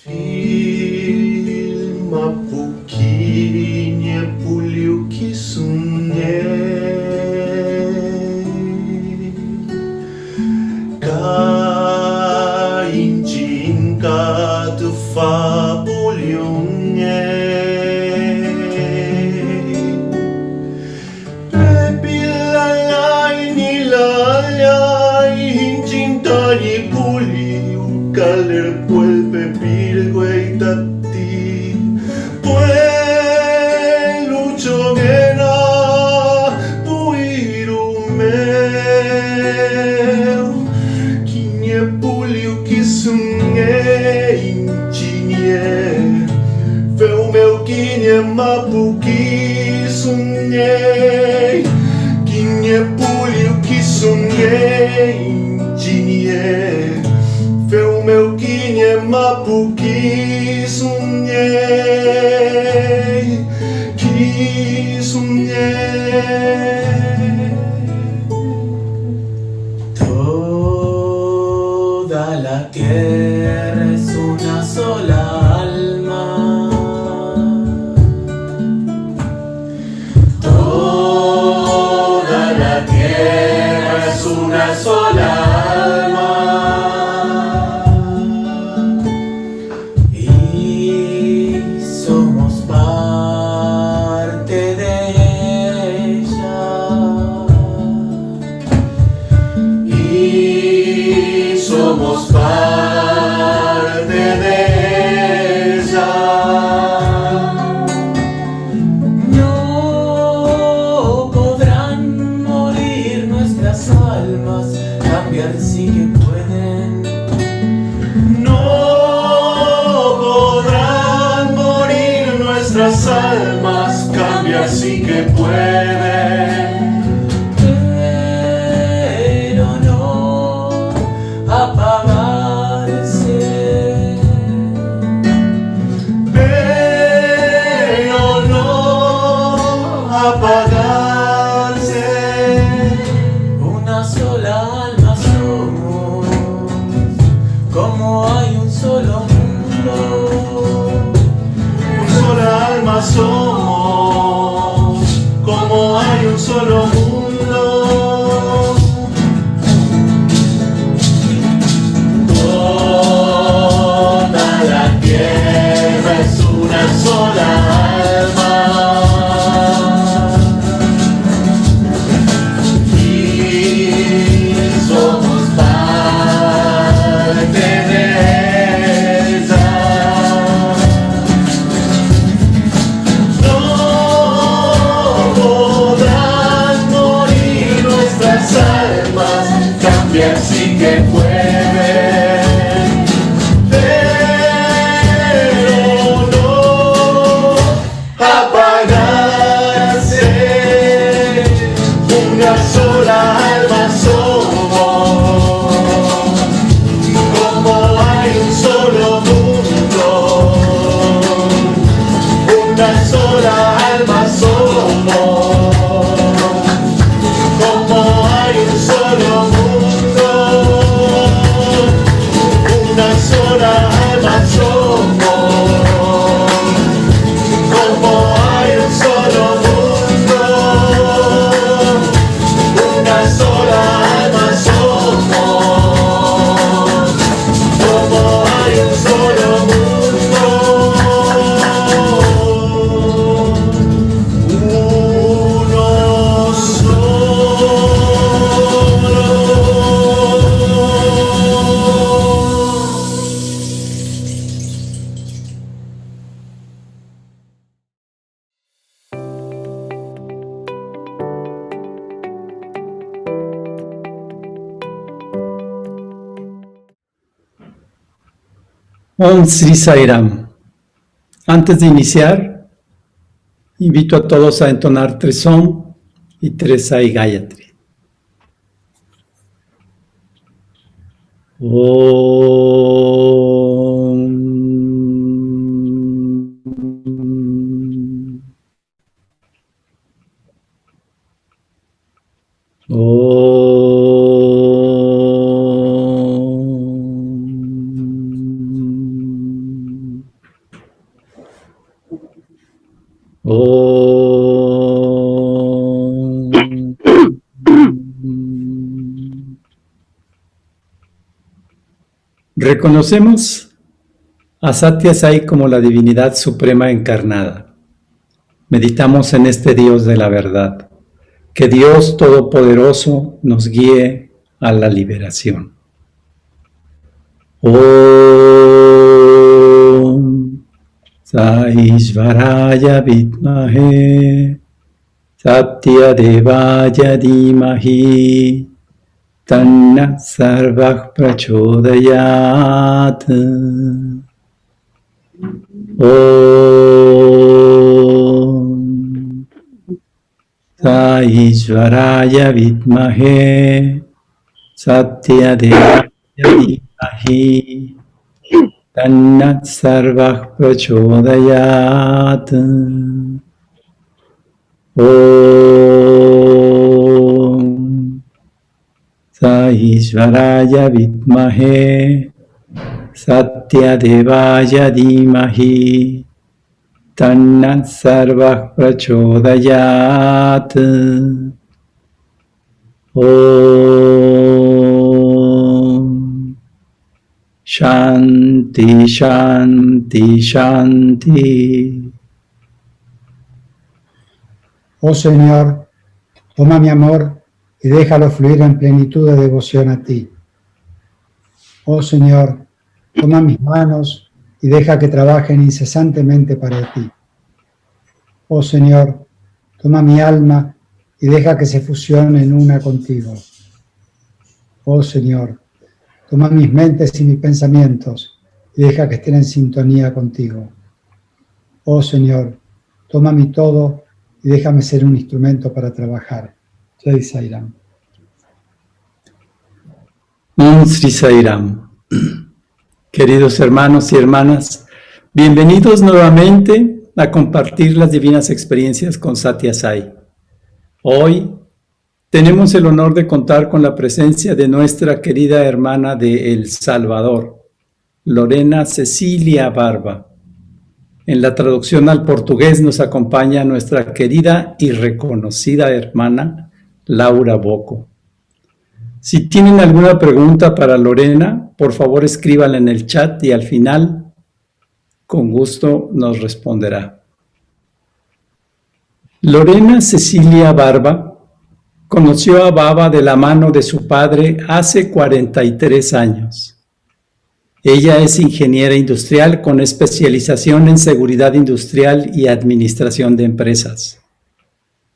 Filma pouquinho puliu que sonhei, caintinca do fabulhunhei, prepilalai nilalai hintintani puliu kaler vuelve pirguei tati puelucho gena puiru meu kinye puliu que sunhei intinye veu meu kinye mapuki sunhei kinye puliu que sunhei intinye veu meu kinye mapuki sonhei, que sonhei. Toda la tierra es una sola alma. Toda la tierra es una sola alma. Somos parte de ella. No podrán morir nuestras almas, cambiar sí que pueden. No podrán morir nuestras almas, cambiar sí que pueden. Apagarse. Una sola alma somos, como hay un solo mundo. Una sola alma somos, como hay un solo mundo. Toda la tierra es una sola alma. Sí que pueden, pero no apagarse. Una sola alma somos, como hay un solo mundo. Una sola alma somos, como hay un solo mundo. Una sola alma somos, como hay un solo mundo. Una sola alma somos, como hay un solo mundo. Uno solo. Om Sri Sairam. Antes de iniciar, invito a todos a entonar 3 Om y 3 Sai Gayatri. Reconocemos a Satya Sai como la divinidad suprema encarnada. Meditamos en este Dios de la verdad. Que Dios Todopoderoso nos guíe a la liberación. Om Saishvaraya Vidmahe Satya Devaya Dhimahi Tanna Sarvah Prachodayat. Om Saishvaraya Vidmahe Satya Devaya Dhimahi Tanna Sarvah Prachodayat. Om Saishvaraya Vidmahe Satya Devaya Dhimahi Tanna Sarvah Prachodayat. Om Shanti, Shanti, Shanti. Oh Señor, toma mi amor y déjalo fluir en plenitud de devoción a ti. Oh Señor, toma mis manos y deja que trabajen incesantemente para ti. Oh Señor, toma mi alma y deja que se fusione en una contigo. Oh Señor, toma mis mentes y mis pensamientos y deja que estén en sintonía contigo. Oh Señor, toma mi todo y déjame ser un instrumento para trabajar. Jai Sairam. Om Sri Sairam. Queridos hermanos y hermanas, bienvenidos nuevamente a compartir las divinas experiencias con Satya Sai. Hoy tenemos el honor de contar con la presencia de nuestra querida hermana de El Salvador, Lorena Cecilia Barba. En la traducción al portugués nos acompaña nuestra querida y reconocida hermana Laura Bocco. Si tienen alguna pregunta para Lorena, por favor escríbanla en el chat y al final, con gusto, nos responderá. Lorena Cecilia Barba conoció a Baba de la mano de su padre hace 43 años. Ella es ingeniera industrial con especialización en seguridad industrial y administración de empresas.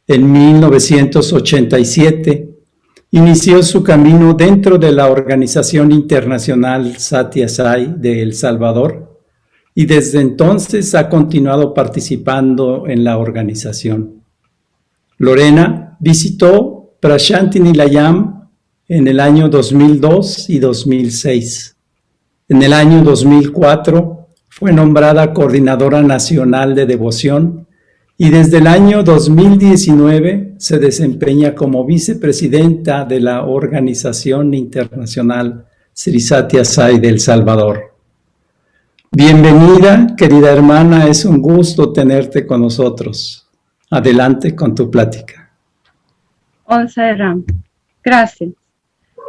En 1987, inició su camino dentro de la Organización Internacional Satya Sai de El Salvador y desde entonces ha continuado participando en la organización. Lorena visitó Prashanti Nilayam en el año 2002 y 2006. En el año 2004 fue nombrada Coordinadora Nacional de Devoción y desde el año 2019 se desempeña como vicepresidenta de la Organización Internacional Sri Satya Sai de El Salvador. Bienvenida, querida hermana, es un gusto tenerte con nosotros. Adelante con tu plática. Om Sairam. Gracias.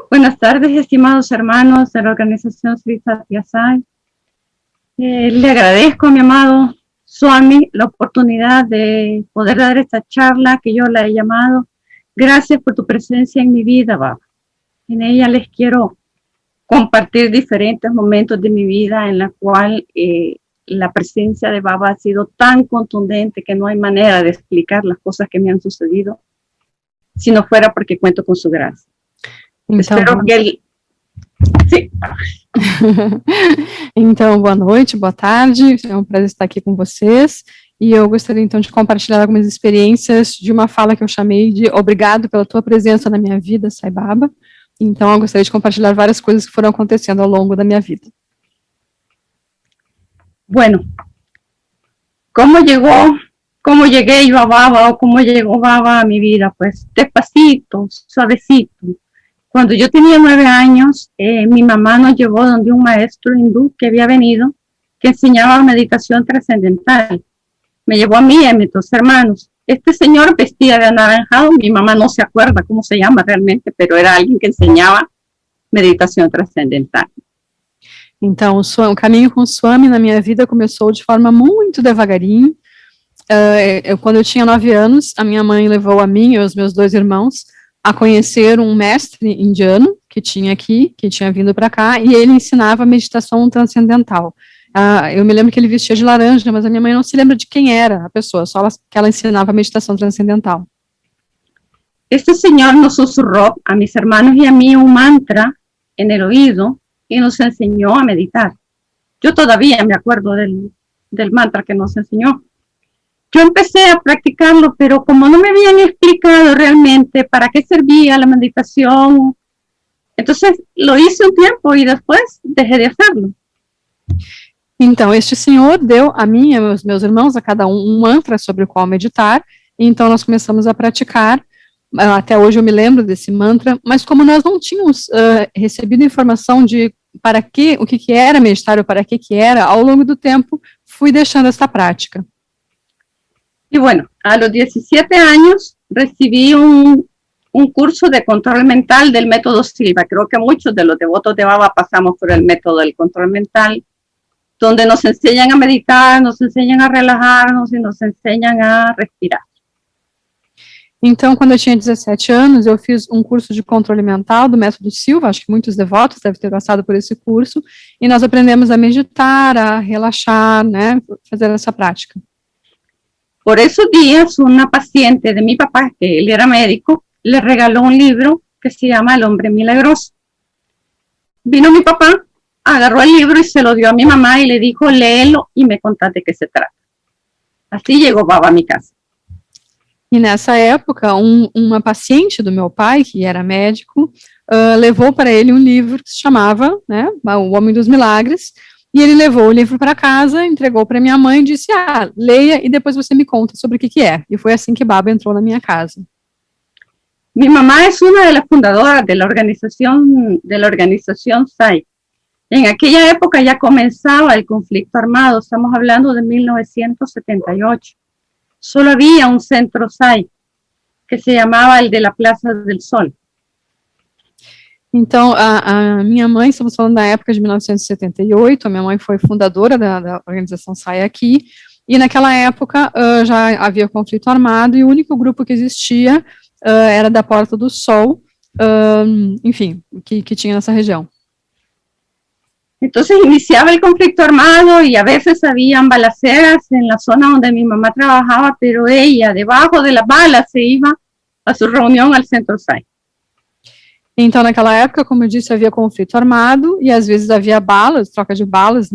Buenas tardes, estimados hermanos de la organización Sri Satya Sai. Le agradezco a mi amado Swami la oportunidad de poder dar esta charla que yo la he llamado Gracias por tu presencia en mi vida, Baba. En ella les quiero compartir diferentes momentos de mi vida en la cual la presencia de Baba ha sido tan contundente que no hay manera de explicar las cosas que me han sucedido si no fuera porque cuento con su gracia. Então, Espero que ele... Sim. Então, boa noite, boa tarde, é um prazer estar aqui com vocês, e eu gostaria então de compartilhar algumas experiências de uma fala que eu chamei de obrigado pela tua presença na minha vida, Sai Baba. Então, eu gostaria de compartilhar várias coisas que foram acontecendo ao longo da minha vida. Bueno, ¿cómo llegué yo a Baba o cómo llegó Baba a mi vida? Pues despacito, suavecito. Cuando yo tenía 9 años, mi mamá nos llevó donde un maestro hindú que había venido, que enseñaba meditación trascendental. Me llevó a mí y a mis 2 hermanos. Este señor vestía de anaranjado, mi mamá no se acuerda cómo se llama realmente, pero era alguien que enseñaba meditación trascendental. Então, o caminho com o Swami na minha vida começou de forma muito devagarinho. Quando eu tinha 9 anos, a minha mãe levou a mim e os meus 2 irmãos a conhecer um mestre indiano que tinha aqui, que tinha vindo para cá, e ele ensinava meditação transcendental. Eu me lembro que ele vestia de laranja, mas a minha mãe não se lembra de quem era a pessoa, só que ela ensinava meditação transcendental. Este señor nos susurró a mis hermanos y a mí un mantra en el oído y nos enseñó a meditar. Yo todavía me acuerdo del mantra que nos enseñó. Yo empecé a practicarlo, pero como no me habían explicado realmente para qué servía la meditación, entonces lo hice un tiempo y después dejé de hacerlo. Então, este senhor deu a mim e aos meus irmãos, a cada um mantra sobre o qual meditar, e então nós começamos a praticar. Até hoje eu me lembro desse mantra, mas como nós não tínhamos recebido informação de o que era meditar ou para que era, ao longo do tempo fui deixando esta prática. Y bueno, a los 17 años recibí un curso de control mental del método Silva. Creo que muchos de los devotos de Baba pasamos por el método del control mental, donde nos enseñan a meditar, nos enseñan a relajarnos y nos enseñan a respirar. Então, quando eu tinha 17 anos, eu fiz um curso de controle mental do método Silva, acho que muitos devotos devem ter passado por esse curso, e nós aprendemos a meditar, a relaxar, né, fazer essa prática. Por esos días, una paciente de mi papá, que él era médico, le regaló un libro que se llama El Hombre Milagroso. Vino mi papá, agarró el libro y se lo dio a mi mamá y le dijo, léelo y me contás de qué se trata. Así llegó Baba a mi casa. E nessa época, uma paciente do meu pai, que era médico, levou para ele um livro que se chamava, né, O Homem dos Milagres, e ele levou o livro para casa, entregou para minha mãe e disse, leia e depois você me conta sobre o que é. E foi assim que Baba entrou na minha casa. Mi mamá es una de las fundadoras de la organización SAI. En aquella época ya comenzaba el conflicto armado, estamos hablando de 1978. Solo había un centro SAI, que se llamaba el de la Plaza del Sol. Então, a minha mãe, estamos falando da época de 1978, a minha mãe foi fundadora da organização SAI aqui, e naquela época já havia conflito armado, e o único grupo que existia era da Porta do Sol, enfim, que tinha nessa região. Entonces iniciaba el conflicto armado y a veces habían balaceras en la zona donde mi mamá trabajaba, pero ella, debajo de las balas, se iba a su reunión al centro SAI. Então, naquela época, como eu disse, havia conflito armado e às vezes havia balas, troca de balas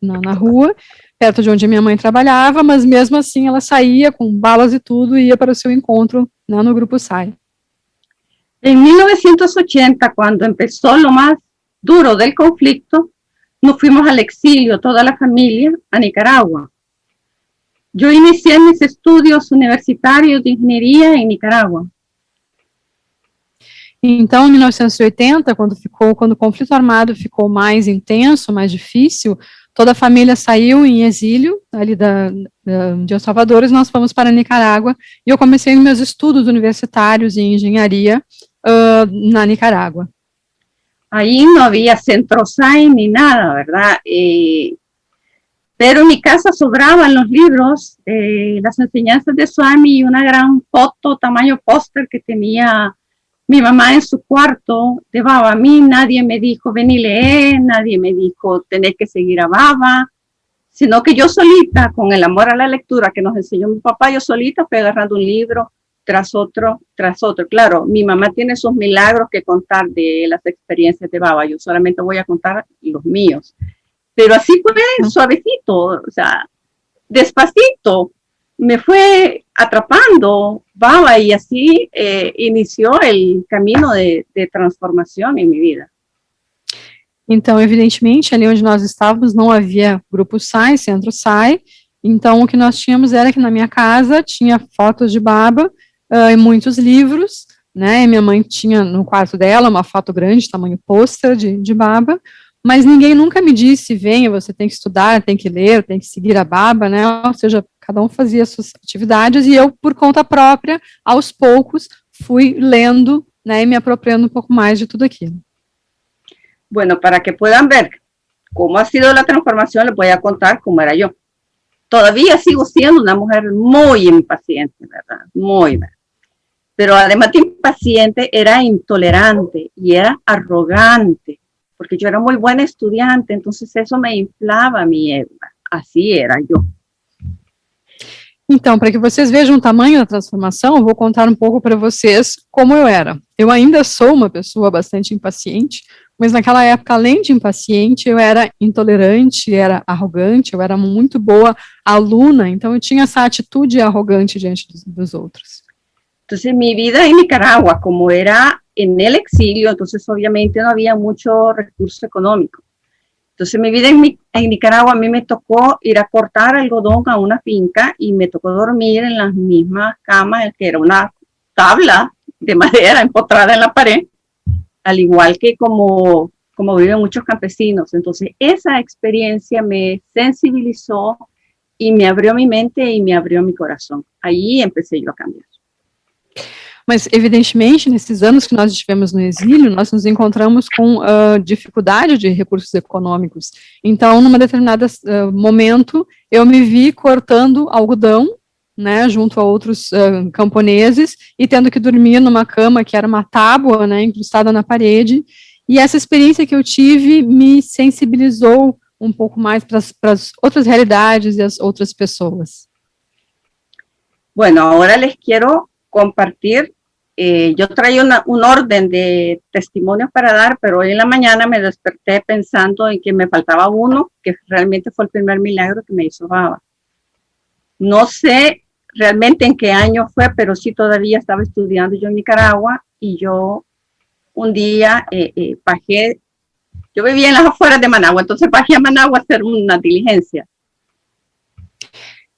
na rua, perto de onde minha mãe trabalhava, mas mesmo assim ela saía com balas e tudo e ia para o seu encontro, né, no grupo SAI. En 1980, cuando empezó lo más duro del conflicto, nos fuimos al exilio, toda la familia, a Nicaragua. Yo inicié mis estudios universitarios de ingeniería en Nicaragua. Então, em 1980, quando o conflito armado ficou mais intenso, mais difícil, toda a família saiu em exílio, ali de El Salvador, e nós fomos para Nicarágua, e eu comecei meus estudos universitários em engenharia na Nicarágua. Ahí no había centro SAI ni nada, ¿verdad? Pero en mi casa sobraban los libros, las enseñanzas de Swami y una gran foto, tamaño póster que tenía mi mamá en su cuarto de Baba. A mí nadie me dijo, ven y lee, nadie me dijo, tenés que seguir a Baba, sino que yo solita, con el amor a la lectura que nos enseñó mi papá, yo solita fui agarrando un libro tras otro, tras otro. Claro, mi mamá tiene sus milagros que contar de las experiencias de Baba, yo solamente voy a contar los míos. Pero así fue suavecito, o sea, despacito, me fue atrapando Baba y así inició el camino de transformación en mi vida. Então, evidentemente, ali onde nós estávamos não havia grupo SAI, centro SAI, então o que nós tínhamos era que na minha casa tinha fotos de Baba e muitos livros, né, e minha mãe tinha no quarto dela uma foto grande, tamanho pôster de Baba, mas ninguém nunca me disse, venha, você tem que estudar, tem que ler, tem que seguir a Baba, né, ou seja, cada um fazia suas atividades e eu, por conta própria, aos poucos, fui lendo, né, e me apropriando um pouco mais de tudo aquilo. Bueno, para que puedan ver cómo ha sido la transformación, les voy a contar cómo era yo. Todavía sigo siendo una mujer muy impaciente, ¿verdad? Muy, ¿verdad? Pero además de impaciente, era intolerante y era arrogante, porque yo era muy buena estudiante, entonces eso me inflava mi ego. Assim era eu. Então, para que vocês vejam o tamanho da transformação, eu vou contar um pouco para vocês como eu era. Eu ainda sou uma pessoa bastante impaciente, mas naquela época, além de impaciente, eu era intolerante, era arrogante, eu era muito boa aluna, então eu tinha essa atitude arrogante diante dos outros. Entonces, mi vida en Nicaragua, como era en el exilio, entonces obviamente no había mucho recurso económico. Entonces, mi vida en Nicaragua, a mí me tocó ir a cortar algodón a una finca y me tocó dormir en las mismas camas, que era una tabla de madera empotrada en la pared, al igual que como viven muchos campesinos. Entonces, esa experiencia me sensibilizó y me abrió mi mente y me abrió mi corazón. Ahí empecé yo a cambiar. Mas, evidentemente, nesses anos que nós estivemos no exílio, nós nos encontramos com dificuldade de recursos econômicos. Então, num determinado momento, eu me vi cortando algodão, né, junto a outros camponeses, e tendo que dormir numa cama que era uma tábua, né, incrustada na parede. E essa experiência que eu tive me sensibilizou um pouco mais para as outras realidades e as outras pessoas. Bueno, ahora les quiero compartir. Yo traía un orden de testimonios para dar, pero hoy en la mañana me desperté pensando en que me faltaba uno, que realmente fue el primer milagro que me hizo Baba. No sé realmente en qué año fue, pero sí todavía estaba estudiando yo en Nicaragua y yo un día bajé, yo vivía en las afueras de Managua, entonces bajé a Managua a hacer una diligencia.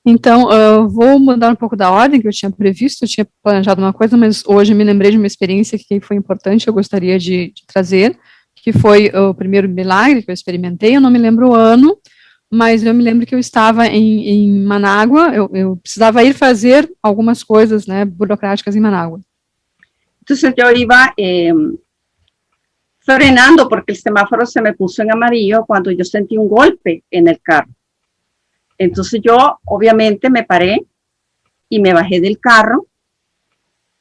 Então, vou mudar um pouco da ordem que eu tinha previsto, eu tinha planejado uma coisa, mas hoje me lembrei de uma experiência que foi importante, eu gostaria de trazer, que foi o primeiro milagre que eu experimentei, eu não me lembro o ano, mas eu me lembro que eu estava em Manágua, eu precisava ir fazer algumas coisas, né, burocráticas em Manágua. Então, eu iba frenando porque el semáforo se me puso en amarillo cuando yo sentí un golpe en el carro. Entonces yo obviamente me paré y me bajé del carro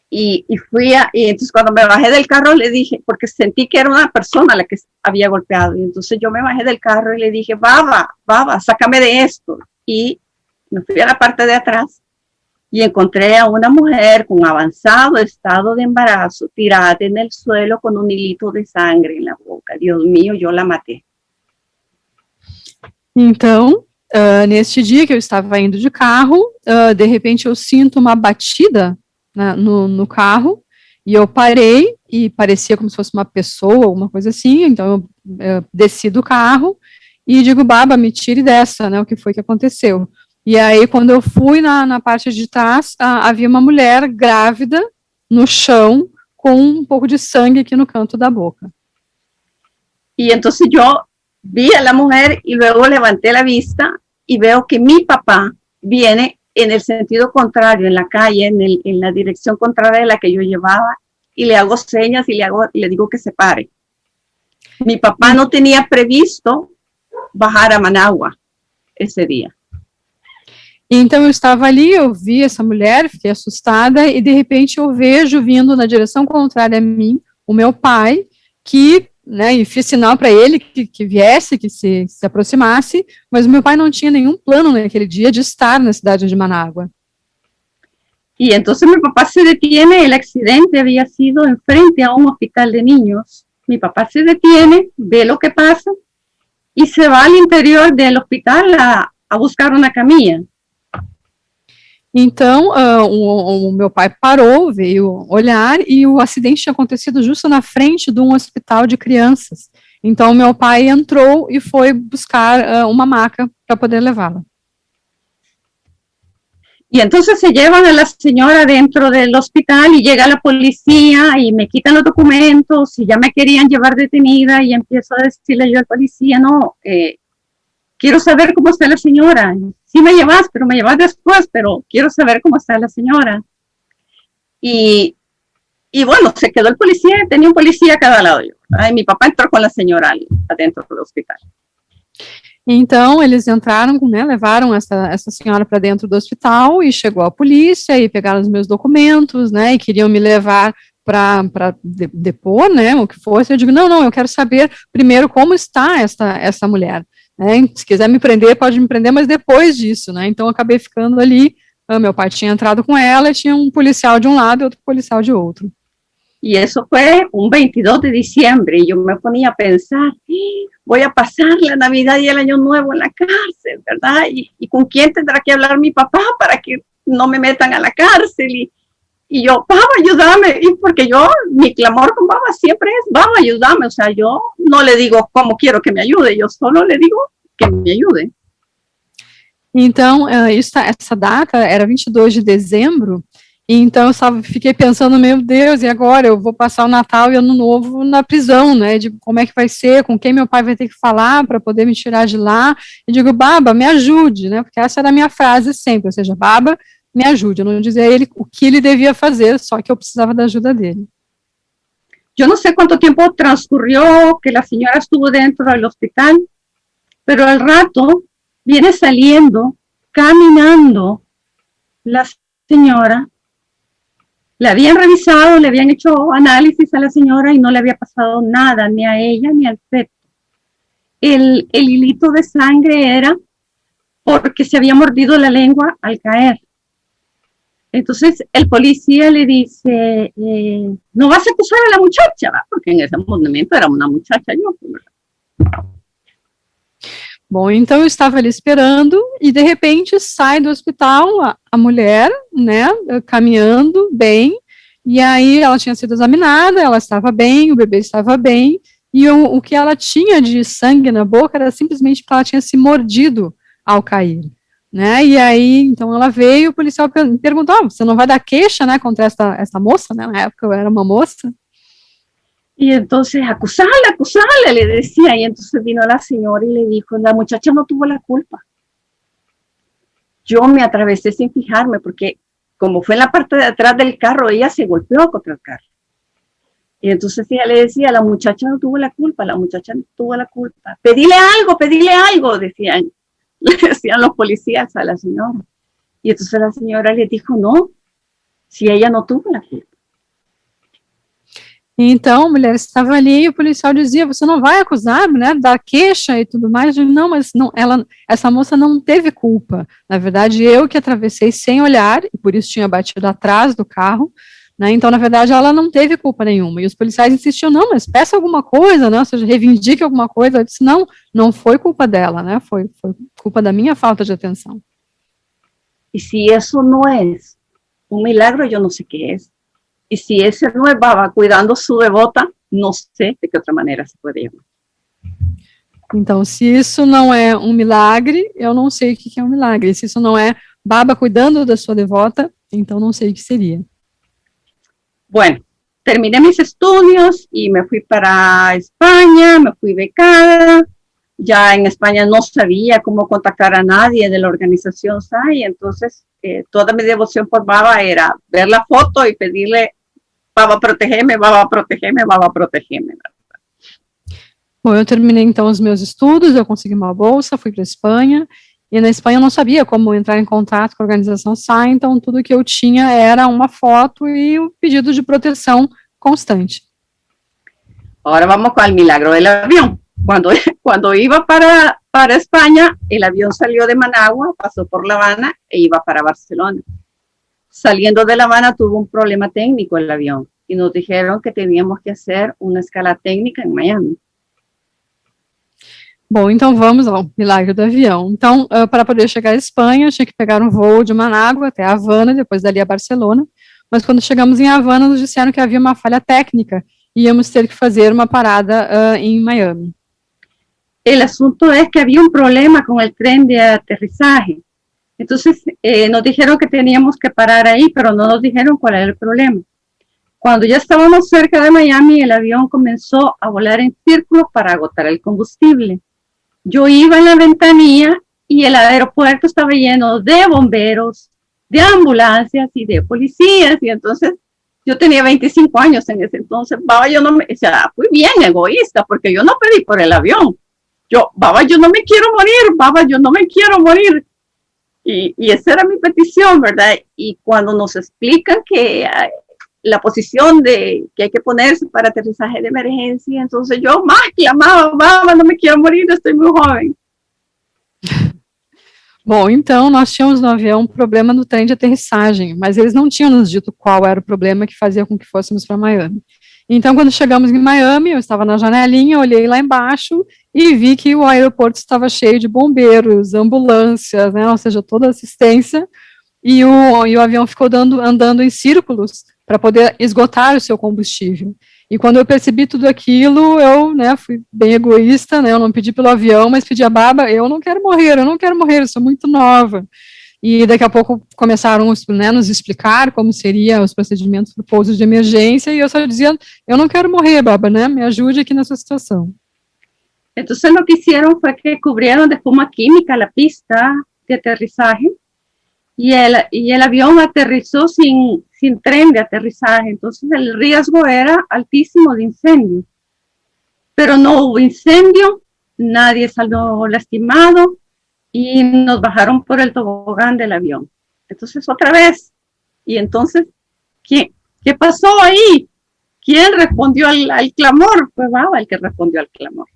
y entonces cuando me bajé del carro le dije, porque sentí que era una persona la que había golpeado, y entonces yo me bajé del carro y le dije, Baba, sácame de esto. Y me fui a la parte de atrás y encontré a una mujer con avanzado estado de embarazo tirada en el suelo con un hilito de sangre en la boca. Dios mío, yo la maté. Então, neste dia que eu estava indo de carro, de repente eu sinto uma batida, né, no carro, e eu parei, e parecia como se fosse uma pessoa, alguma coisa assim, então eu desci do carro, e digo, Baba, me tire dessa, né, o que foi que aconteceu. E aí, quando eu fui na parte de trás, havia uma mulher grávida no chão, com um pouco de sangue aqui no canto da boca. E então eu vi a la mujer y luego levanté la vista y veo que mi papá viene en el sentido contrario, en la calle, en la dirección contraria de la que yo llevaba, y le hago señas y le digo que se pare. Mi papá no tenía previsto bajar a Managua ese día. Então eu estava ali, eu vi essa mulher, fiquei assustada, e de repente eu vejo vindo na direção contrária a mim, o meu pai, que, né, e fiz sinal para ele que viesse, que se aproximasse, mas o meu pai não tinha nenhum plano naquele dia de estar na cidade de Manágua. Y entonces mi papá se detiene, el accidente había sido enfrente a un hospital de niños. Mi papá se detiene, ve lo que pasa y se va al interior del hospital a buscar una camilla. Então, o meu pai parou, veio olhar, e o acidente tinha acontecido justo na frente de um hospital de crianças. Então, meu pai entrou e foi buscar uma maca para poder levá-la. Y entonces se llevan a la señora dentro del hospital y llega la policía y me quitan los documentos y ya me querían llevar detenida y empiezo a decirle yo al policía, no, quiero saber cómo está la señora. Sí me llevas, pero me llevas después, pero quiero saber cómo está la señora. Y bueno, se quedó el policía, tenía un policía a cada lado. Mi papá entró con la señora adentro del hospital. Então, eles entraram, né, levaram essa senhora para dentro do hospital e chegou a polícia e pegaram os meus documentos, né, e queriam me levar para depor, né, o que fosse. Eu digo, não, eu quero saber primeiro como está essa mulher, né, se quiser me prender, pode me prender, mas depois disso, né, então eu acabei ficando ali, meu pai tinha entrado com ela, e tinha um policial de um lado e outro policial de outro. Y eso fue un 22 de diciembre y yo me ponía a pensar, voy a pasar la Navidad y el Año Nuevo en la cárcel, ¿verdad? Y con quién tendrá que hablar mi papá para que no me metan a la cárcel. Y yo, Baba, ayúdame. Y porque mi clamor con Baba siempre es, Baba, ayúdame. O sea, yo no le digo cómo quiero que me ayude, yo solo le digo que me ayude. Então, essa data era 22 de dezembro, e então eu fiquei pensando, meu Deus, e agora eu vou passar o Natal e Ano Novo na prisão, né, de como é que vai ser, com quem meu pai vai ter que falar para poder me tirar de lá, e digo, Baba, me ajude, né, porque essa era a minha frase sempre, ou seja, Baba, me ajude, eu não dizia a ele o que ele devia fazer, só que eu precisava da ajuda dele. Yo no sé cuánto tiempo transcurrió que la señora estuvo dentro del hospital, pero al rato viene saliendo, caminando, la señora. La habían revisado, le habían hecho análisis a la señora y no le había pasado nada, ni a ella ni al feto. El hilito de sangre era porque se había mordido la lengua al caer. Entonces el policía le dice, no vas a acusar a la muchacha, ¿va? Porque en ese momento era una muchacha yo, ¿verdad? Bom, então eu estava ali esperando e de repente sai do hospital a mulher, né, caminhando bem, e aí ela tinha sido examinada, ela estava bem, o bebê estava bem, e o que ela tinha de sangue na boca era simplesmente porque ela tinha se mordido ao cair, né, e aí, então ela veio, o policial perguntou, você não vai dar queixa, né, contra essa moça, né, na época eu era uma moça. Y entonces, acusarla, le decía. Y entonces vino la señora y le dijo, la muchacha no tuvo la culpa. Yo me atravesé sin fijarme porque como fue en la parte de atrás del carro, ella se golpeó contra el carro. Y entonces ella le decía, la muchacha no tuvo la culpa, la muchacha no tuvo la culpa. Pedile algo, decían. Le decían los policías a la señora. Y entonces la señora le dijo, no, si ella no tuvo la culpa. Então, a mulher estava ali e o policial dizia, você não vai acusar, né, dar queixa e tudo mais? Eu, não, mas não, essa moça não teve culpa. Na verdade, eu que atravessei sem olhar, e por isso tinha batido atrás do carro, né, então, na verdade, ela não teve culpa nenhuma. E os policiais insistiam, não, mas peça alguma coisa, né, ou seja, reivindique alguma coisa. Eu disse, não foi culpa dela, né, foi culpa da minha falta de atenção. E se isso não é milagro, eu não sei o que é. Y si ese no es Baba cuidando su devota, no sé de qué otra manera se puede llamar. Então, se isso não é um milagre, eu não sei o que é um milagre. Se isso não é Baba cuidando da sua devota, então não sei o que seria. Bueno, terminé mis estudios y me fui para España, me fui becada. Ya en España no sabía cómo contactar a nadie de la organización SAI, entonces toda mi devoción por Baba era ver la foto y pedirle Baba, protegeme, Baba, protegeme, Baba, protegeme. Bom, eu terminei então os meus estudos, eu consegui uma bolsa, fui para a Espanha, e na Espanha eu não sabia como entrar em contato com a organização SAI, então tudo que eu tinha era uma foto e o pedido de proteção constante. Ahora vamos con el milagro del avión. Cuando iba para España, el avión salió de Managua, pasó por La Habana e iba para Barcelona. Saliendo de La Habana tuvo un problema técnico el avión y nos dijeron que teníamos que hacer una escala técnica en Miami. Bom, então vamos ao milagre do avião. Então, para poder chegar à Espanha, eu tinha que pegar um voo de Managua até a Havana, depois dali a Barcelona, mas quando chegamos em Havana, nos disseram que havia uma falha técnica e íamos ter que fazer uma parada em Miami. El asunto es que había un problema con el tren de aterrizaje. Entonces nos dijeron que teníamos que parar ahí, pero no nos dijeron cuál era el problema. Cuando ya estábamos cerca de Miami, el avión comenzó a volar en círculos para agotar el combustible. Yo iba en la ventanilla y el aeropuerto estaba lleno de bomberos, de ambulancias y de policías. Y entonces yo tenía 25 años en ese entonces. Baba, yo no me, o sea, fui bien egoísta porque yo no pedí por el avión. yo, Baba, yo no me quiero morir, Baba, yo no me quiero morir. Y esa era mi petición, ¿verdad? Y cuando nos explican que la posición que hay que ponerse para aterrizaje de emergencia, entonces yo más clamava, Baba, não me quero morir, eu estou muito jovem. Bom, então nós tínhamos no avião um problema no trem de aterrissagem, mas eles não tinham nos dito qual era o problema que fazia com que fôssemos para Miami. Então, quando chegamos em Miami, eu estava na janelinha, olhei lá embaixo e vi que o aeroporto estava cheio de bombeiros, ambulâncias, né, ou seja, toda a assistência, e o avião ficou andando em círculos para poder esgotar o seu combustível. E quando eu percebi tudo aquilo, eu, né, fui bem egoísta, né, eu não pedi pelo avião, mas pedi a Baba, eu não quero morrer, eu sou muito nova. E daqui a pouco começaram a nos explicar como seriam os procedimentos para pousos de emergência, e eu só dizia, eu não quero morrer, Baba, né, me ajude aqui nessa situação. Entonces lo que hicieron fue que cubrieron de espuma química la pista de aterrizaje y el avión aterrizó sin tren de aterrizaje, entonces el riesgo era altísimo de incendio. Pero no hubo incendio, nadie salió lastimado y nos bajaron por el tobogán del avión. Entonces otra vez, y entonces, ¿qué pasó ahí? ¿Quién respondió al clamor? Fue Baba el que respondió al clamor.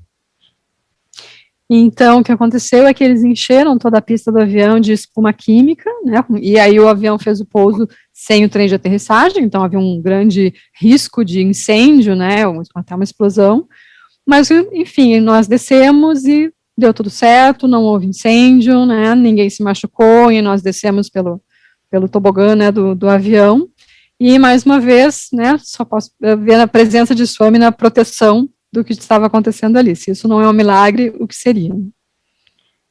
Então, o que aconteceu é que eles encheram toda a pista do avião de espuma química, né, e aí o avião fez o pouso sem o trem de aterrissagem, então havia um grande risco de incêndio, né, até uma explosão, mas, enfim, nós descemos e deu tudo certo, não houve incêndio, né, ninguém se machucou, e nós descemos pelo tobogã, né, do avião, e, mais uma vez, né, só posso ver a presença de Swami na proteção do que estava acontecendo ali. Se isso não é um milagre, o que seria?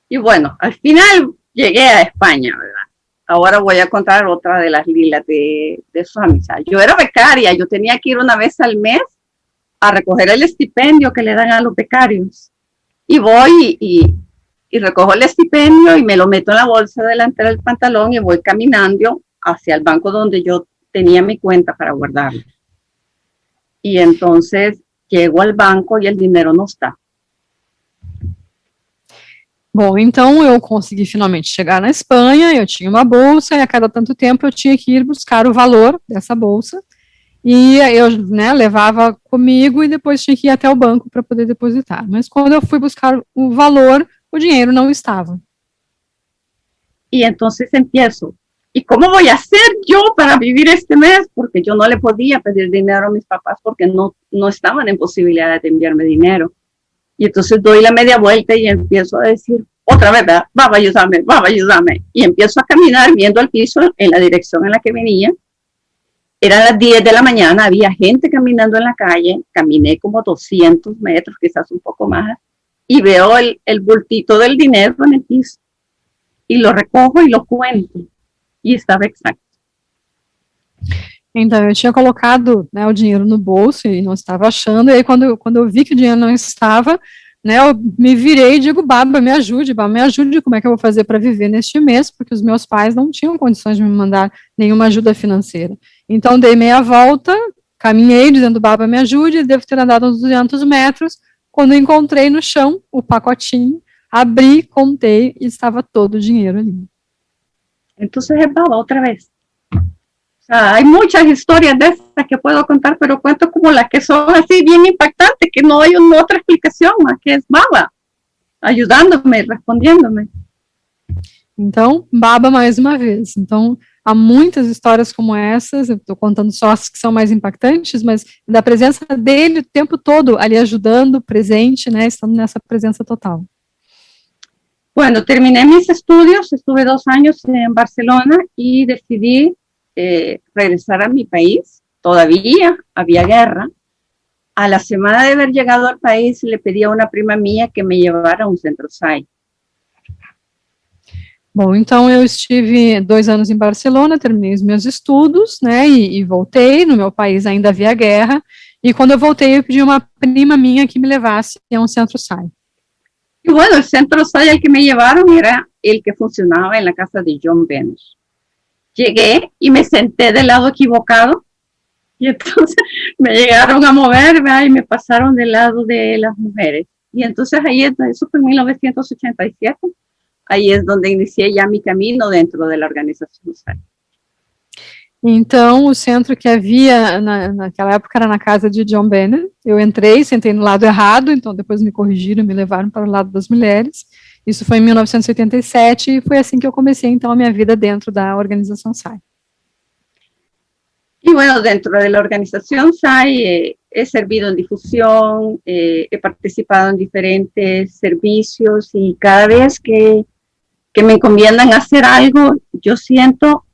Y bueno, al final llegué a España, ¿verdad? Ahora voy a contar otra de las lilas de Swami. O sea, yo era becaria, yo tenía que ir una vez al mes a recoger el estipendio que le dan a los becarios. Y voy y recojo el estipendio y me lo meto en la bolsa delantera del pantalón y voy caminando hacia el banco donde yo tenía mi cuenta para guardarlo. Y entonces llego al banco e o dinheiro não está. Bom, então eu consegui finalmente chegar na Espanha, eu tinha uma bolsa e a cada tanto tempo eu tinha que ir buscar o valor dessa bolsa e eu, né, levava comigo e depois tinha que ir até o banco para poder depositar. Mas quando eu fui buscar o valor, o dinheiro não estava. E então empiezo. ¿Y cómo voy a hacer yo para vivir este mes? Porque yo no le podía pedir dinero a mis papás porque no estaban en posibilidad de enviarme dinero. Y entonces doy la media vuelta y empiezo a decir, otra vez, Baba, ayúdame, Baba, ayúdame. Y empiezo a caminar viendo el piso en la dirección en la que venía. Eran las 10 de la mañana, había gente caminando en la calle, caminé como 200 metros, quizás un poco más, y veo el bultito del dinero en el piso. Y lo recojo y lo cuento. E estava exacto. Então, eu tinha colocado, né, o dinheiro no bolso e não estava achando, e aí quando eu vi que o dinheiro não estava, né, eu me virei e digo, Baba, me ajude, como é que eu vou fazer para viver neste mês, porque os meus pais não tinham condições de me mandar nenhuma ajuda financeira. Então, dei meia volta, caminhei dizendo, Baba, me ajude, devo ter andado uns 200 metros, quando encontrei no chão o pacotinho, abri, contei e estava todo o dinheiro ali. Entonces es Baba otra vez. O sea, hay muchas historias de estas que puedo contar, pero cuento como las que son así bien impactantes, que no hay otra explicación más que es Baba, ayudándome, respondiéndome. Então, Baba mais uma vez. Então, há muitas histórias como essas, eu estou contando só as que são mais impactantes, mas da presença dele o tempo todo ali ajudando, presente, né, estando nessa presença total. Bueno, terminé mis estudios, estuve 2 años en Barcelona y decidí regresar a mi país. Todavía había guerra. A la semana de haber llegado al país, le pedí a una prima mía que me llevara a un centro SAI. Bom, então eu estive 2 anos em Barcelona, terminei os meus estudos, né, e voltei. No meu país ainda havia guerra, e quando eu voltei eu pedi a uma prima minha que me levasse a um centro SAI. Y bueno, el centro SAI al que me llevaron era el que funcionaba en la casa de John Venus. Llegué y me senté del lado equivocado y entonces me llegaron a mover, ¿verdad? Y me pasaron del lado de las mujeres. Y entonces ahí, eso fue en 1987, ahí es donde inicié ya mi camino dentro de la organização SAI. Então, o centro que havia naquela época era na casa de John Bennett. Eu entrei, sentei no lado errado, então depois me corrigiram, me levaram para o lado das mulheres. Isso foi em 1987 e foi assim que eu comecei, então, a minha vida dentro da organização SAI. Y bueno, dentro de la organización SAI he servido en difusión, he participado en diferentes servicios y cada vez que me encomiendan a hacer algo, yo siento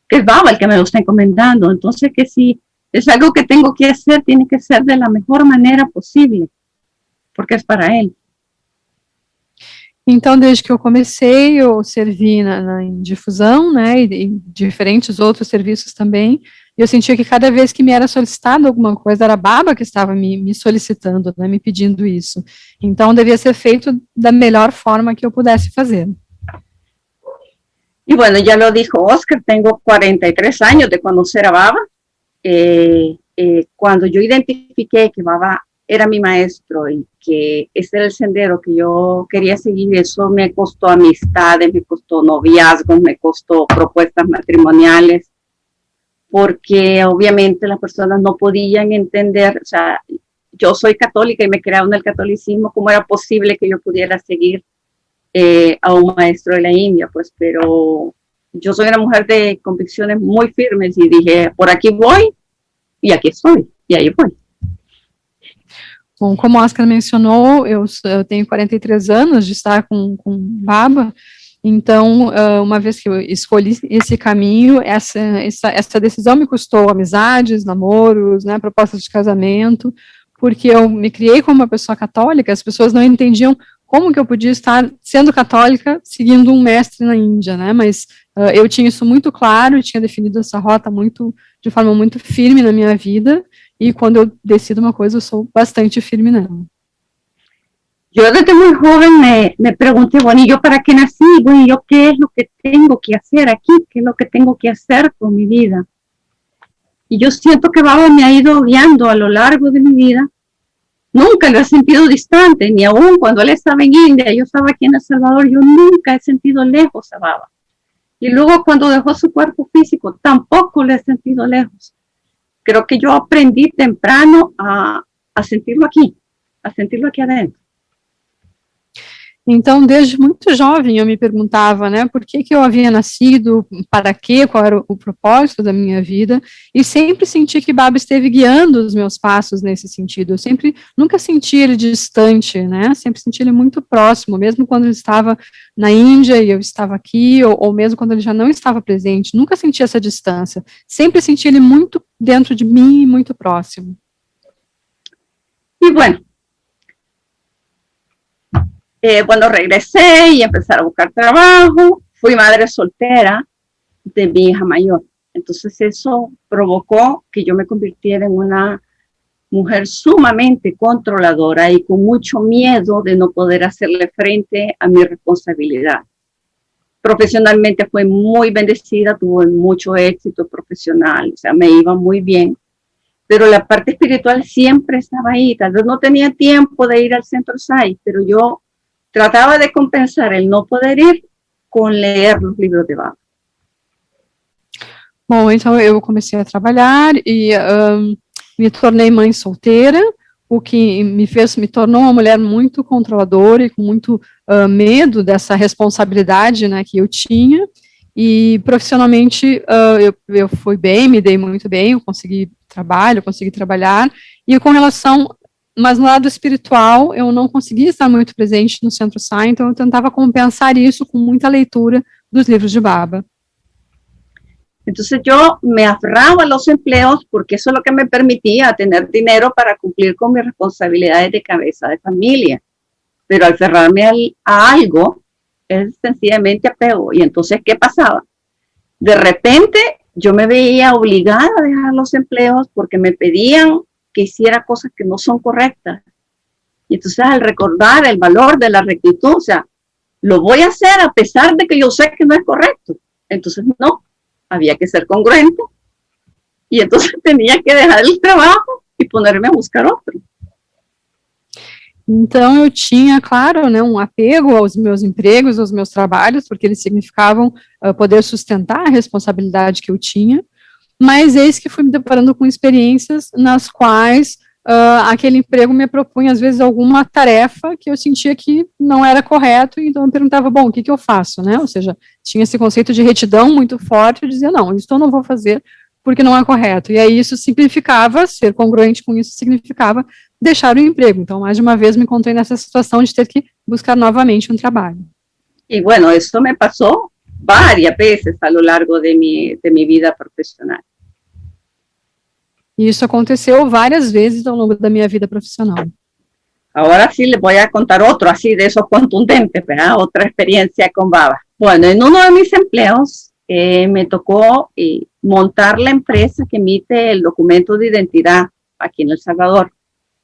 que es Baba el que me lo está encomendando. Entonces que si es algo que tengo que hacer, tiene que ser de la mejor manera posible, porque es para él. Então, desde que eu comecei, eu servi em difusão, né, e em diferentes outros serviços também, e eu sentia que cada vez que me era solicitado alguma coisa, era a Baba que estava me solicitando, né, me pedindo isso. Então, devia ser feito da melhor forma que eu pudesse fazer. Y bueno, ya lo dijo Oscar, tengo 43 años de conocer a Baba. Cuando yo identifiqué que Baba era mi maestro y que ese era el sendero que yo quería seguir, eso me costó amistades, me costó noviazgos, me costó propuestas matrimoniales, porque obviamente las personas no podían entender, o sea, yo soy católica y me crearon en el catolicismo, ¿cómo era posible que yo pudiera seguir a un maestro de la India? Pues, pero yo soy una mujer de convicciones muy firmes y dije, por aquí voy y aquí estoy, y ahí voy. Bom, como o Oscar mencionou, eu tenho 43 anos de estar com Baba, então, uma vez que eu escolhi esse caminho, essa decisão me custou amizades, namoros, né, propostas de casamento, porque eu me criei como uma pessoa católica, as pessoas não entendiam como que eu podia estar sendo católica seguindo um mestre na Índia, né, mas eu tinha isso muito claro, tinha definido essa rota de forma muito firme na minha vida, y cuando eu decido una cosa, eu sou bastante firme nela. Yo desde muy joven me pregunté, bueno, ¿y yo para qué nací? Bueno, ¿y yo qué es lo que tengo que hacer aquí? ¿Qué es lo que tengo que hacer con mi vida? Y yo siento que Baba me ha ido guiando a lo largo de mi vida. Nunca lo he sentido distante, ni aún cuando él estaba en India, yo estaba aquí en El Salvador, yo nunca he sentido lejos a Baba. Y luego cuando dejó su cuerpo físico, tampoco lo he sentido lejos. Creo que yo aprendí temprano a sentirlo aqui adentro. Então, desde muito jovem, eu me perguntava, né, por que eu havia nascido, para quê, qual era o propósito da minha vida, e sempre senti que Baba esteve guiando os meus passos nesse sentido. Eu nunca senti ele distante, né, sempre senti ele muito próximo, mesmo quando ele estava na Índia e eu estava aqui, ou mesmo quando ele já não estava presente, nunca senti essa distância, sempre senti ele muito dentro de mim e muito próximo. E bueno, cuando regresé y empecé a buscar trabajo, fui madre soltera de mi hija mayor. Entonces eso provocó que yo me convirtiera en una mujer sumamente controladora y con mucho miedo de no poder hacerle frente a mi responsabilidad. Profesionalmente fue muy bendecida, tuve mucho éxito profesional, o sea, me iba muy bien. Pero la parte espiritual siempre estaba ahí. Tal vez no tenía tiempo de ir al centro SAI, pero yo trataba de compensar el no poder ir com ler os livros de Baba. Bom, então eu comecei a trabalhar e me tornei mãe solteira, o que me tornou uma mulher muito controladora e com muito medo dessa responsabilidade, né, que eu tinha. E profissionalmente eu fui bem, me dei muito bem, eu consegui trabalhar, e com relação, mas no lado espiritual eu não conseguia estar muito presente no Centro SAI, então eu tentava compensar isso com muita leitura dos livros de Baba. Entonces yo me aferraba a los empleos porque eso es lo que me permitía tener dinero para cumplir con mis responsabilidades de cabeza de familia. Pero al aferrarme a algo es sencillamente apego. Y entonces, ¿qué pasaba? De repente yo me veía obligada a dejar los empleos porque me pedían que hiciera cosas que no son correctas. Y entonces al recordar el valor de la rectitud, o sea, lo voy a hacer a pesar de que yo sé que no es correcto. Entonces no, había que ser congruente y entonces tenía que dejar el trabajo y ponerme a buscar otro. Então, eu tinha, claro, né, um apego aos meus empregos, aos meus trabalhos, porque eles significavam poder sustentar a responsabilidade que eu tinha, mas eis que fui me deparando com experiências nas quais aquele emprego me propunha, às vezes, alguma tarefa que eu sentia que não era correto, então eu perguntava, bom, o que eu faço, né? Ou seja, tinha esse conceito de retidão muito forte, eu dizia, não, isso eu não vou fazer porque não é correto. E aí isso significava, ser congruente com isso, significava deixar o emprego. Então, mais de uma vez, me encontrei nessa situação de ter que buscar novamente um trabalho. Y bueno, esto me pasó varias veces a lo largo de mi vida profesional. E isso aconteceu várias vezes ao longo da minha vida profissional. Ahora sí les voy a contar otro así de esos contundentes, ¿verdad? Otra experiencia con Baba. Bueno, en uno de mis empleos me tocó montar la empresa que emite el documento de identidad aquí en El Salvador.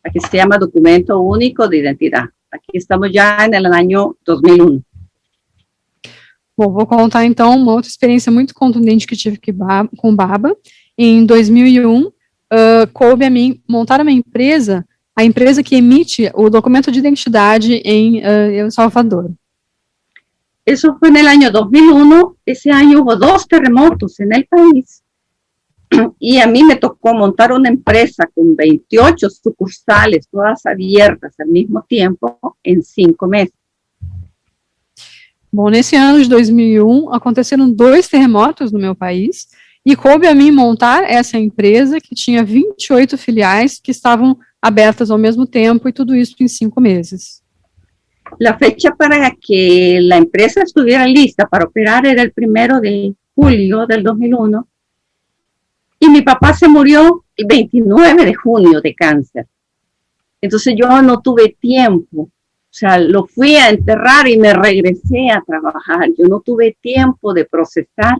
Aquí se llama Documento Único de Identidad. Aquí estamos ya en el año 2001. Bom, vou contar então uma outra experiência muito contundente que tive com Baba. Em 2001, coube a mim montar uma empresa, a empresa que emite o documento de identidade em El Salvador. Eso fue en el año 2001. Ese año hubo 2 terremotos en el país. Y a mí me tocó montar una empresa con 28 sucursales, todas abiertas al mismo tiempo, en 5 meses. Bom, nesse ano de 2001, aconteceram 2 terremotos no meu país, e coube a mim montar essa empresa que tinha 28 filiais que estavam abertas ao mesmo tempo, e tudo isso em 5 meses. La fecha para que la empresa estuviera lista para operar era el 1 de julio del 2001, y mi papá se murió el 29 de junio de cáncer. Entonces yo no tuve tiempo, o sea, lo fui a enterrar y me regresé a trabajar. Yo no tuve tiempo de procesar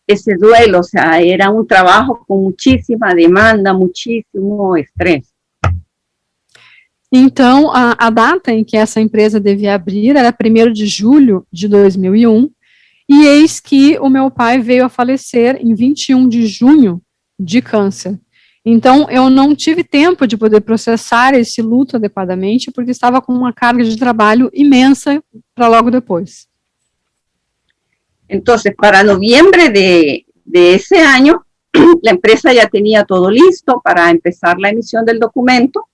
ese duelo, o sea, era un trabajo con muchísima demanda, muchísimo estrés. Então, a data em que essa empresa devia abrir era 1º de julho de 2001, e eis que o meu pai veio a falecer em 21 de junho de câncer. Então, eu não tive tempo de poder processar esse luto adequadamente, porque estava com uma carga de trabalho imensa para logo depois. Entonces, para noviembre de ese año, la empresa ya tenía todo listo para empezar la emisión del documento,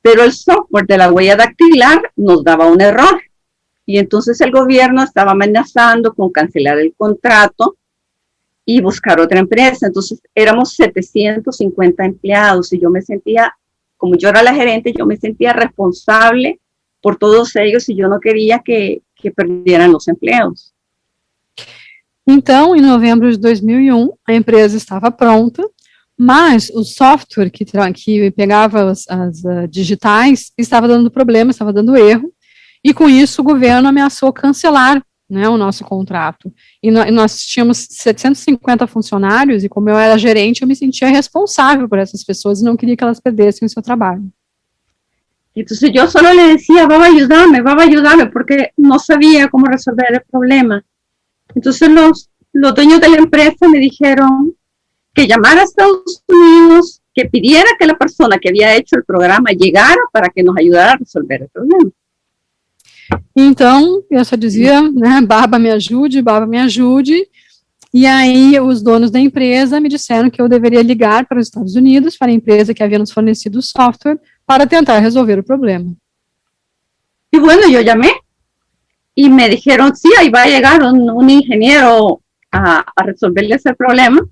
pero el software de la huella dactilar nos daba un error. Y entonces el gobierno estaba amenazando con cancelar el contrato y buscar otra empresa. Entonces éramos 750 empleados y yo me sentía, como yo era la gerente, yo me sentía responsable por todos ellos y yo no quería que perdieran los empleos. Então, em novembro de 2001, a empresa estava pronta, mas o software que pegava as digitais estava dando problema, estava dando erro, e com isso o governo ameaçou cancelar, né, o nosso contrato. E nós tínhamos 750 funcionários, e como eu era gerente, eu me sentia responsável por essas pessoas e não queria que elas perdessem o seu trabalho. Entonces yo solo le decía, va a ayudarme, porque no sabía cómo resolver el problema. Entonces los dueños de la empresa me dijeron que llamara a Estados Unidos, que pidiera que la persona que había hecho el programa llegara para que nos ayudara a resolver el problema. Então, eu só dizia, né, Baba me ajude, e aí os donos da empresa me disseram que eu deveria ligar para os Estados Unidos, para a empresa que havia nos fornecido o software, para tentar resolver o problema. Y bueno, yo llamé, y me dijeron, sí, ahí va a llegar un ingeniero a resolverle ese problema.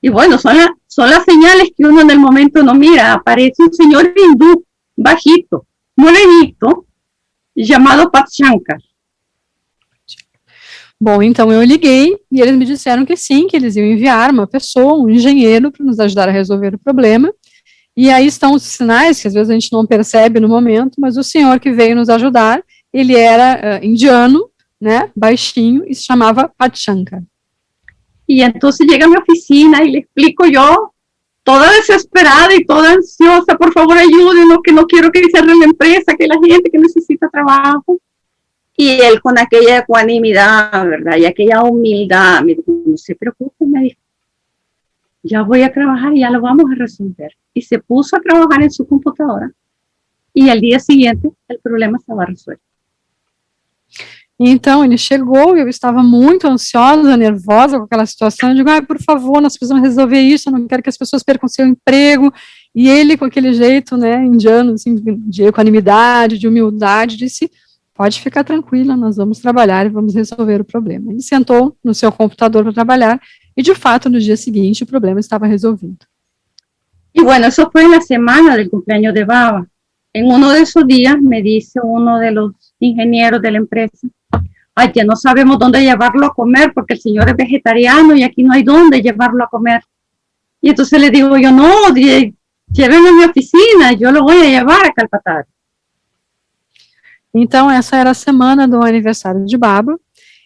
Y bueno, son las señales que uno en el momento no mira. Aparece un señor hindú, bajito, morenito, chamado Pat Shankar. Bom, então eu liguei e eles me disseram que sim, que eles iam enviar uma pessoa, um engenheiro, para nos ajudar a resolver o problema. E aí estão os sinais que às vezes a gente não percebe no momento, mas o senhor que veio nos ajudar, ele era indiano, né, baixinho, e se chamava Pat Shankar. Y entonces llega a mi oficina y le explico yo, toda desesperada y toda ansiosa, por favor ayúdenos, que no quiero que cierre la empresa, que la gente que necesita trabajo. Y él con aquella ecuanimidad, ¿verdad? Y aquella humildad, me dijo, no se preocupe, me dijo, ya voy a trabajar y ya lo vamos a resolver. Y se puso a trabajar en su computadora y al día siguiente el problema estaba resuelto. Então, ele chegou, eu estava muito ansiosa, nervosa com aquela situação, eu digo, por favor, nós precisamos resolver isso, eu não quero que as pessoas percam seu emprego, e ele, com aquele jeito, né, indiano, assim, de equanimidade, de humildade, disse, pode ficar tranquila, nós vamos trabalhar e vamos resolver o problema. Ele sentou no seu computador para trabalhar, e de fato, no dia seguinte, o problema estava resolvido. Y bueno, eso fue en la semana del cumpleaños de Baba. En uno de esos días me dice uno de los ingenieros de la empresa, ay, ya no sabemos dónde llevarlo a comer porque el señor es vegetariano y aquí no hay dónde llevarlo a comer. Y entonces le digo yo, no, llévenme a mi oficina, yo lo voy a llevar a Calpataru. Então, essa era a semana do aniversário de Baba,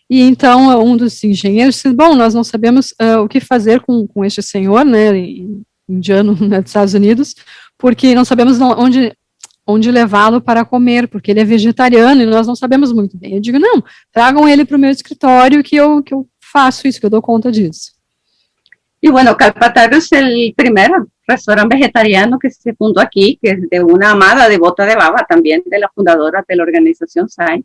e então um dos engenheiros disse, bom, nós não sabemos o que fazer com este senhor, né, indiano, né, dos Estados Unidos, porque não sabemos onde levá-lo para comer, porque ele é vegetariano e nós não sabemos muito bem. Eu digo, não, tragam ele para o meu escritório que eu faço isso, que eu dou conta disso. Y bueno, Calpataru es el primer restaurante vegetariano que se fundó aquí, que es de una amada devota de Baba, también de la fundadora de la organización SAI.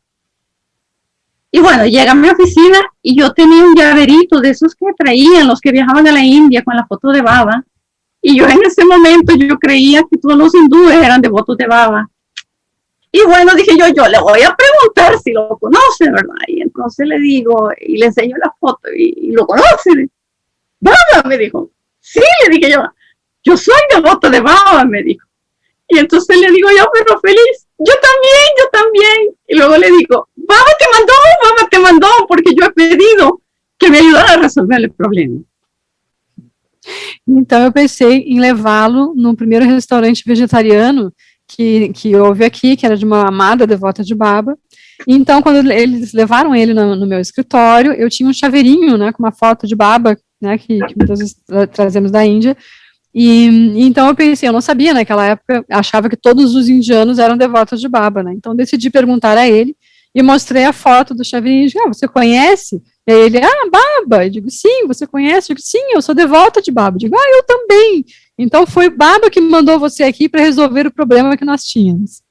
Y bueno, llega a mi oficina y yo tenía un llaverito de esos que traían los que viajaban a la India con la foto de Baba. Y yo en ese momento yo creía que todos los hindúes eran devotos de Baba. Y bueno, dije yo le voy a preguntar si lo conoce, ¿verdad? Y entonces le digo, y le enseño la foto, y lo conoce. Baba, me dijo. Sí, le dije yo soy devoto de Baba, me dijo. Y entonces le digo yo, pero feliz, yo también. Y luego le digo, Baba te mandó, porque yo he pedido que me ayudara a resolver el problema. Então, eu pensei em levá-lo no primeiro restaurante vegetariano que houve aqui, que era de uma amada devota de Baba. E então, quando eles levaram ele no meu escritório, eu tinha um chaveirinho, né, com uma foto de Baba, né, que muitas vezes trazemos da Índia. E então eu pensei, eu não sabia naquela época, achava que todos os indianos eram devotos de Baba, né? Então decidi perguntar a ele e mostrei a foto do chaveirinho. Você conhece? E aí ele, Baba. Eu digo, sim, você conhece? Eu digo, sim, eu sou devota de Baba. Eu digo, eu também. Então foi Baba que mandou você aqui para resolver o problema que nós tínhamos.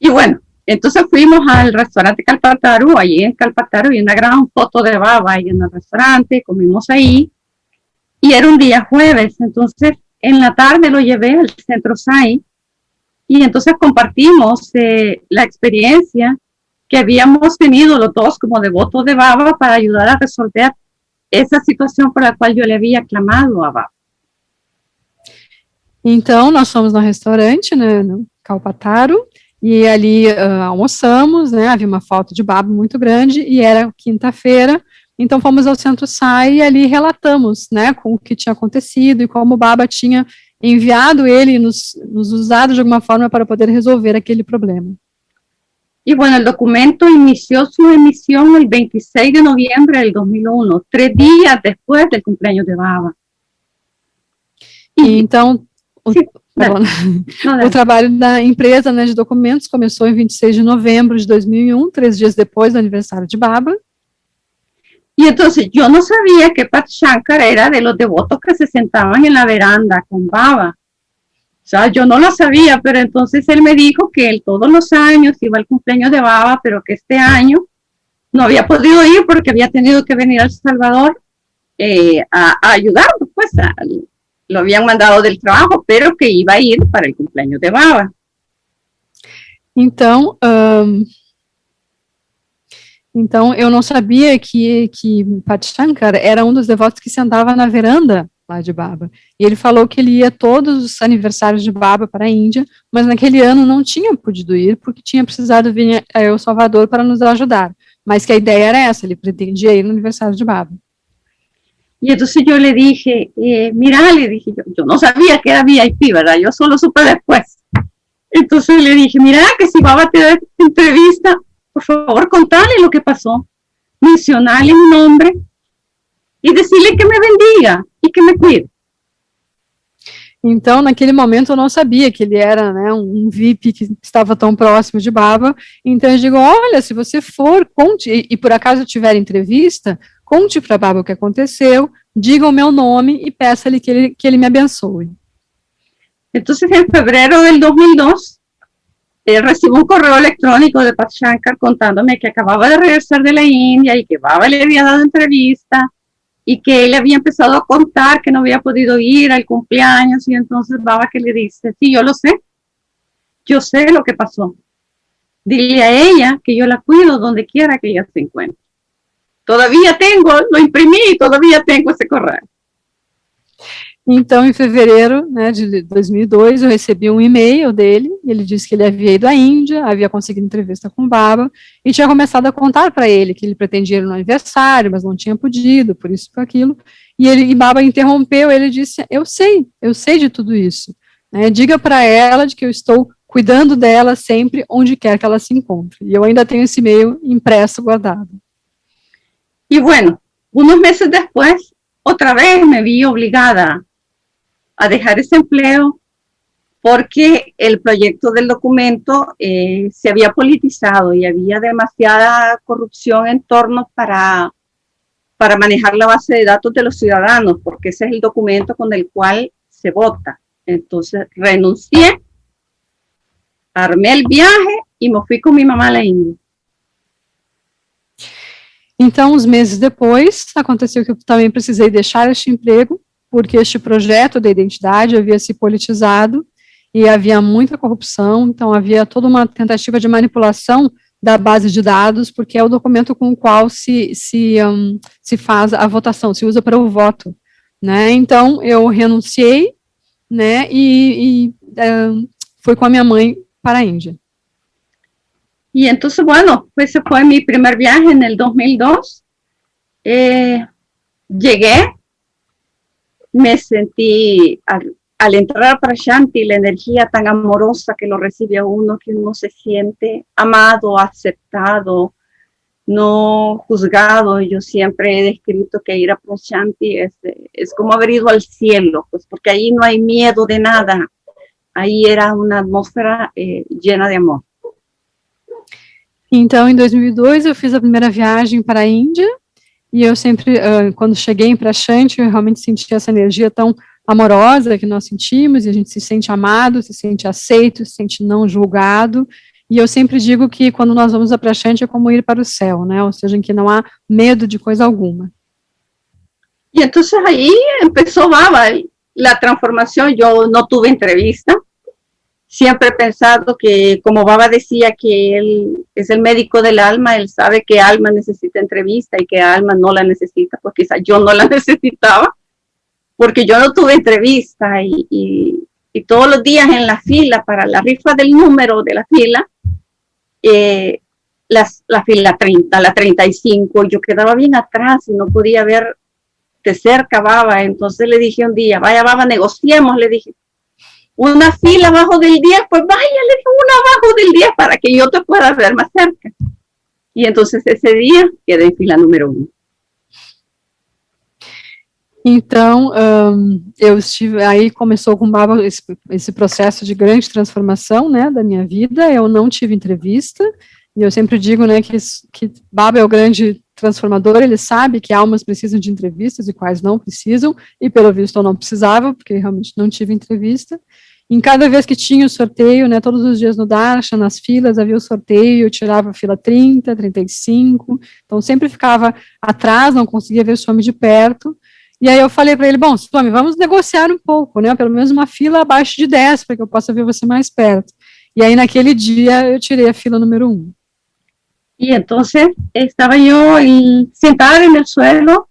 Y bueno, entonces fuimos al restaurante Calpataru, allí en Calpataru, y una gran foto de Baba ahí en el restaurante, comimos ahí, y era un día jueves, entonces en la tarde lo llevé al centro SAI, y entonces compartimos la experiencia que habíamos tenido los dos como devotos de Baba para ayudar a resolver essa situação por a qual eu lhe havia clamado a Baba. Então, nós fomos no restaurante, né, no Calpataru, e ali almoçamos, né, havia uma foto de Baba muito grande, e era quinta-feira, então fomos ao Centro SAI e ali relatamos, né, com o que tinha acontecido e como Baba tinha enviado ele, nos usado de alguma forma para poder resolver aquele problema. Y bueno, el documento inició su emisión el 26 de noviembre del 2001, 3 días después del cumpleaños de Baba. E então, o trabalho da empresa, né, de documentos começou em 26 de novembro de 2001, 3 dias depois do aniversário de Baba. Y entonces yo no sabía que Pat Shankar era de los devotos que se sentaban en la veranda con Baba. O sea, yo no lo sabía, pero entonces él me dijo que él todos los años iba al cumpleaños de Baba, pero que este año no había podido ir porque había tenido que venir a El Salvador a ayudarnos, pues lo habían mandado del trabajo, pero que iba a ir para el cumpleaños de Baba. Então, eu não sabia que Pat Shankar era um dos devotos que sentava na veranda lá de Baba. E ele falou que ele ia todos os aniversários de Baba para a Índia, mas naquele ano não tinha podido ir, porque tinha precisado vir a El Salvador para nos ajudar. Mas que a ideia era essa, ele pretendia ir no aniversário de Baba. Y entonces yo le dije, mira, le dije yo no sabía que era VIP, ¿verdad? Yo solo supe después. Entonces le dije, mira, que si Baba te da entrevista, por favor, contale lo que pasó, mencionarle mi nombre e decirle que me bendiga e que me cuide. Então, naquele momento, eu não sabia que ele era, né, um VIP que estava tão próximo de Baba. Então, eu digo, olha, se você for, conte, e por acaso tiver entrevista, conte para Baba o que aconteceu, diga o meu nome e peça-lhe que ele me abençoe. Entonces, en febrero del 2002, recibo un correo electrónico de Pat Shankar contándome que acababa de regresar de la India y que Baba le había dado entrevista y que él había empezado a contar que no había podido ir al cumpleaños, y entonces Baba que le dice, sí, yo sé lo que pasó. Dile a ella que yo la cuido donde quiera que ella se encuentre. Todavía lo imprimí e todavía tenho esse correio. Então, em fevereiro, né, de 2002, eu recebi um e-mail dele, e ele disse que ele havia ido à Índia, havia conseguido entrevista com o Baba, e tinha começado a contar para ele que ele pretendia ir no aniversário, mas não tinha podido, por isso e por aquilo, e Baba interrompeu, ele disse, eu sei de tudo isso, né, diga para ela de que eu estou cuidando dela sempre, onde quer que ela se encontre, e eu ainda tenho esse e-mail impresso, guardado. Y bueno, unos meses después, otra vez me vi obligada a dejar ese empleo porque el proyecto del documento se había politizado y había demasiada corrupción en torno para manejar la base de datos de los ciudadanos, porque ese es el documento con el cual se vota. Entonces renuncié, armé el viaje y me fui con mi mamá a la India. Então, uns meses depois, aconteceu que eu também precisei deixar este emprego, porque este projeto da identidade havia se politizado e havia muita corrupção, então havia toda uma tentativa de manipulação da base de dados, porque é o documento com o qual se faz a votação, se usa para o voto, né? Então, eu renunciei, né, e fui com a minha mãe para a Índia. Y entonces, bueno, ese fue mi primer viaje en el 2002. Llegué, me sentí, al entrar a Prashanti, la energía tan amorosa que lo recibe a uno, que uno se siente amado, aceptado, no juzgado. Yo siempre he descrito que ir a Prashanti es como haber ido al cielo, pues porque ahí no hay miedo de nada. Ahí era uma atmosfera llena de amor. Então, em 2002, eu fiz a primeira viagem para a Índia, e eu sempre, quando cheguei em Prashanti, eu realmente senti essa energia tão amorosa que nós sentimos, e a gente se sente amado, se sente aceito, se sente não julgado, e eu sempre digo que quando nós vamos a Prashanti é como ir para o céu, né, ou seja, em que não há medo de coisa alguma. E então aí começou a transformação. Eu não tive entrevista. Siempre he pensado que, como Baba decía, que él es el médico del alma, él sabe que alma necesita entrevista y que alma no la necesita, pues quizás yo no la necesitaba, porque yo no tuve entrevista y todos los días en la fila, para la rifa del número de la fila, la fila 30, la 35, yo quedaba bien atrás y no podía ver de cerca a Baba. Entonces le dije un día, vaya Baba, negociemos, le dije. Una fila abajo del 10, pues vaya, le digo una abajo del 10 para que yo te pueda ver más cerca. Y entonces ese día quedé en fila número 1. Então, eu estive, aí começou com o Baba esse processo de grande transformação, né, da minha vida. Eu não tive entrevista, e eu sempre digo, né, que Baba é o grande transformador, ele sabe que almas precisam de entrevistas e quais não precisam, e pelo visto eu não precisava, porque realmente não tive entrevista. Em cada vez que tinha o sorteio, né, todos os dias no Darshan, nas filas, havia o sorteio, eu tirava a fila 30, 35, então sempre ficava atrás, não conseguia ver o Swami de perto, e aí eu falei para ele, bom, Swami, vamos negociar um pouco, né, pelo menos uma fila abaixo de 10, para que eu possa ver você mais perto. E aí naquele dia eu tirei a fila número 1. Y entonces estaba yo sentada en el suelo,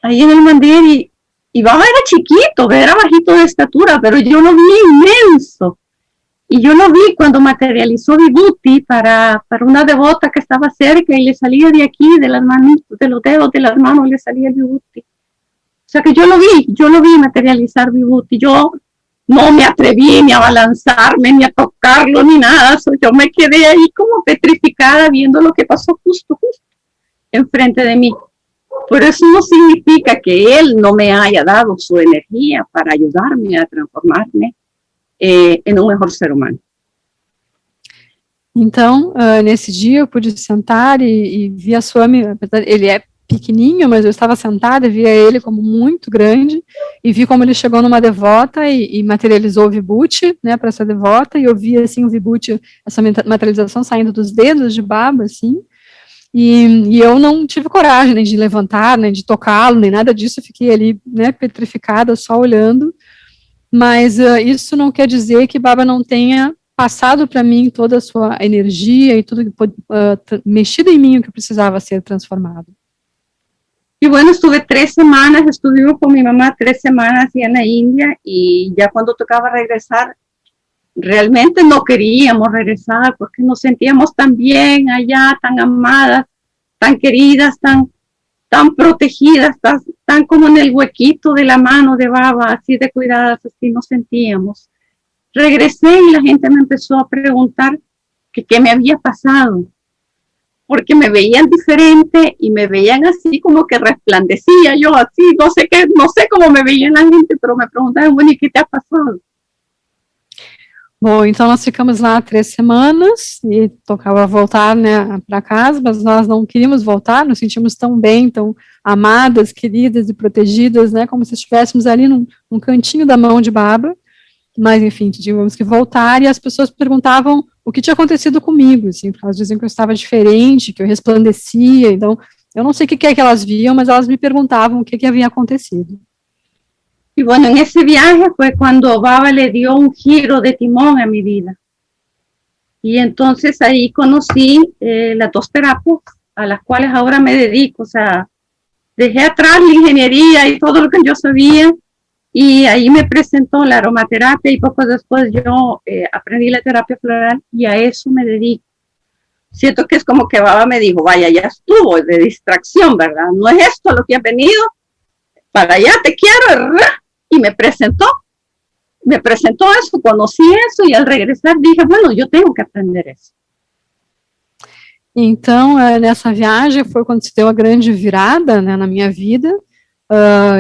ahí en el mandir, y Baba era chiquito, era bajito de estatura, pero yo lo vi inmenso. Y yo lo vi cuando materializó Vibhuti para una devota que estaba cerca y le salía de aquí, de las manos, de los dedos de las manos, le salía el Vibhuti. O sea que yo lo vi materializar Vibhuti. Yo no me atreví ni a balanzarme, ni a tocarlo, ni nada. Yo me quedé ahí como petrificada viendo lo que pasó justo enfrente de mí. Pero eso no significa que él no me haya dado su energía para ayudarme a transformarme en um mejor ser humano. Então, nesse dia eu pude sentar e vi a Swami, ele é pequenininho, mas eu estava sentada e via ele como muito grande, e vi como ele chegou numa devota e materializou o vibhuti, né, para essa devota, e eu vi, assim, o vibhuti, essa materialização saindo dos dedos de Baba, assim, e eu não tive coragem nem de levantar, nem de tocá-lo, nem nada disso, eu fiquei ali, né, petrificada, só olhando, mas isso não quer dizer que Baba não tenha passado para mim toda a sua energia e tudo mexido em mim o que precisava ser transformado. Y bueno, estuve 3 semanas, estuvimos con mi mamá 3 semanas ya en la India y ya cuando tocaba regresar, realmente no queríamos regresar porque nos sentíamos tan bien allá, tan amadas, tan queridas, tan protegidas, tan como en el huequito de la mano de Baba, así de cuidadas, así nos sentíamos. Regresé y la gente me empezó a preguntar que qué me había pasado, porque me veían diferente y me veían así como que resplandecía yo así, no sé qué, no sé cómo me veían la gente, pero me preguntaban, bueno, ¿y qué te ha pasado? Bom, então nós ficamos lá 3 semanas e tocava voltar, né, para casa, mas nós não queríamos voltar, nos sentimos tão bem, tão amadas, queridas e protegidas, né, como se estivéssemos ali num cantinho da mão de Baba, mas enfim, tivemos que voltar e as pessoas perguntavam o que tinha acontecido comigo, assim, porque elas diziam que eu estava diferente, que eu resplandecia, então eu não sei o que é que elas viam, mas elas me perguntavam o que havia acontecido. Y bueno, en ese viaje fue cuando Baba le dio un giro de timón a mi vida. Y entonces ahí conocí las 2 terapias a las cuales ahora me dedico. O sea, dejé atrás la ingeniería y todo lo que yo sabía y ahí me presentó la aromaterapia y poco después yo aprendí la terapia floral y a eso me dedico. Siento que es como que Baba me dijo, vaya, ya estuvo de distracción, ¿verdad? No es esto lo que has venido, para allá te quiero, y me presentó eso, conocí eso e ao regressar dije, bueno, eu tenho que aprender isso. Então, nessa viagem foi quando se deu a grande virada, né, na minha vida,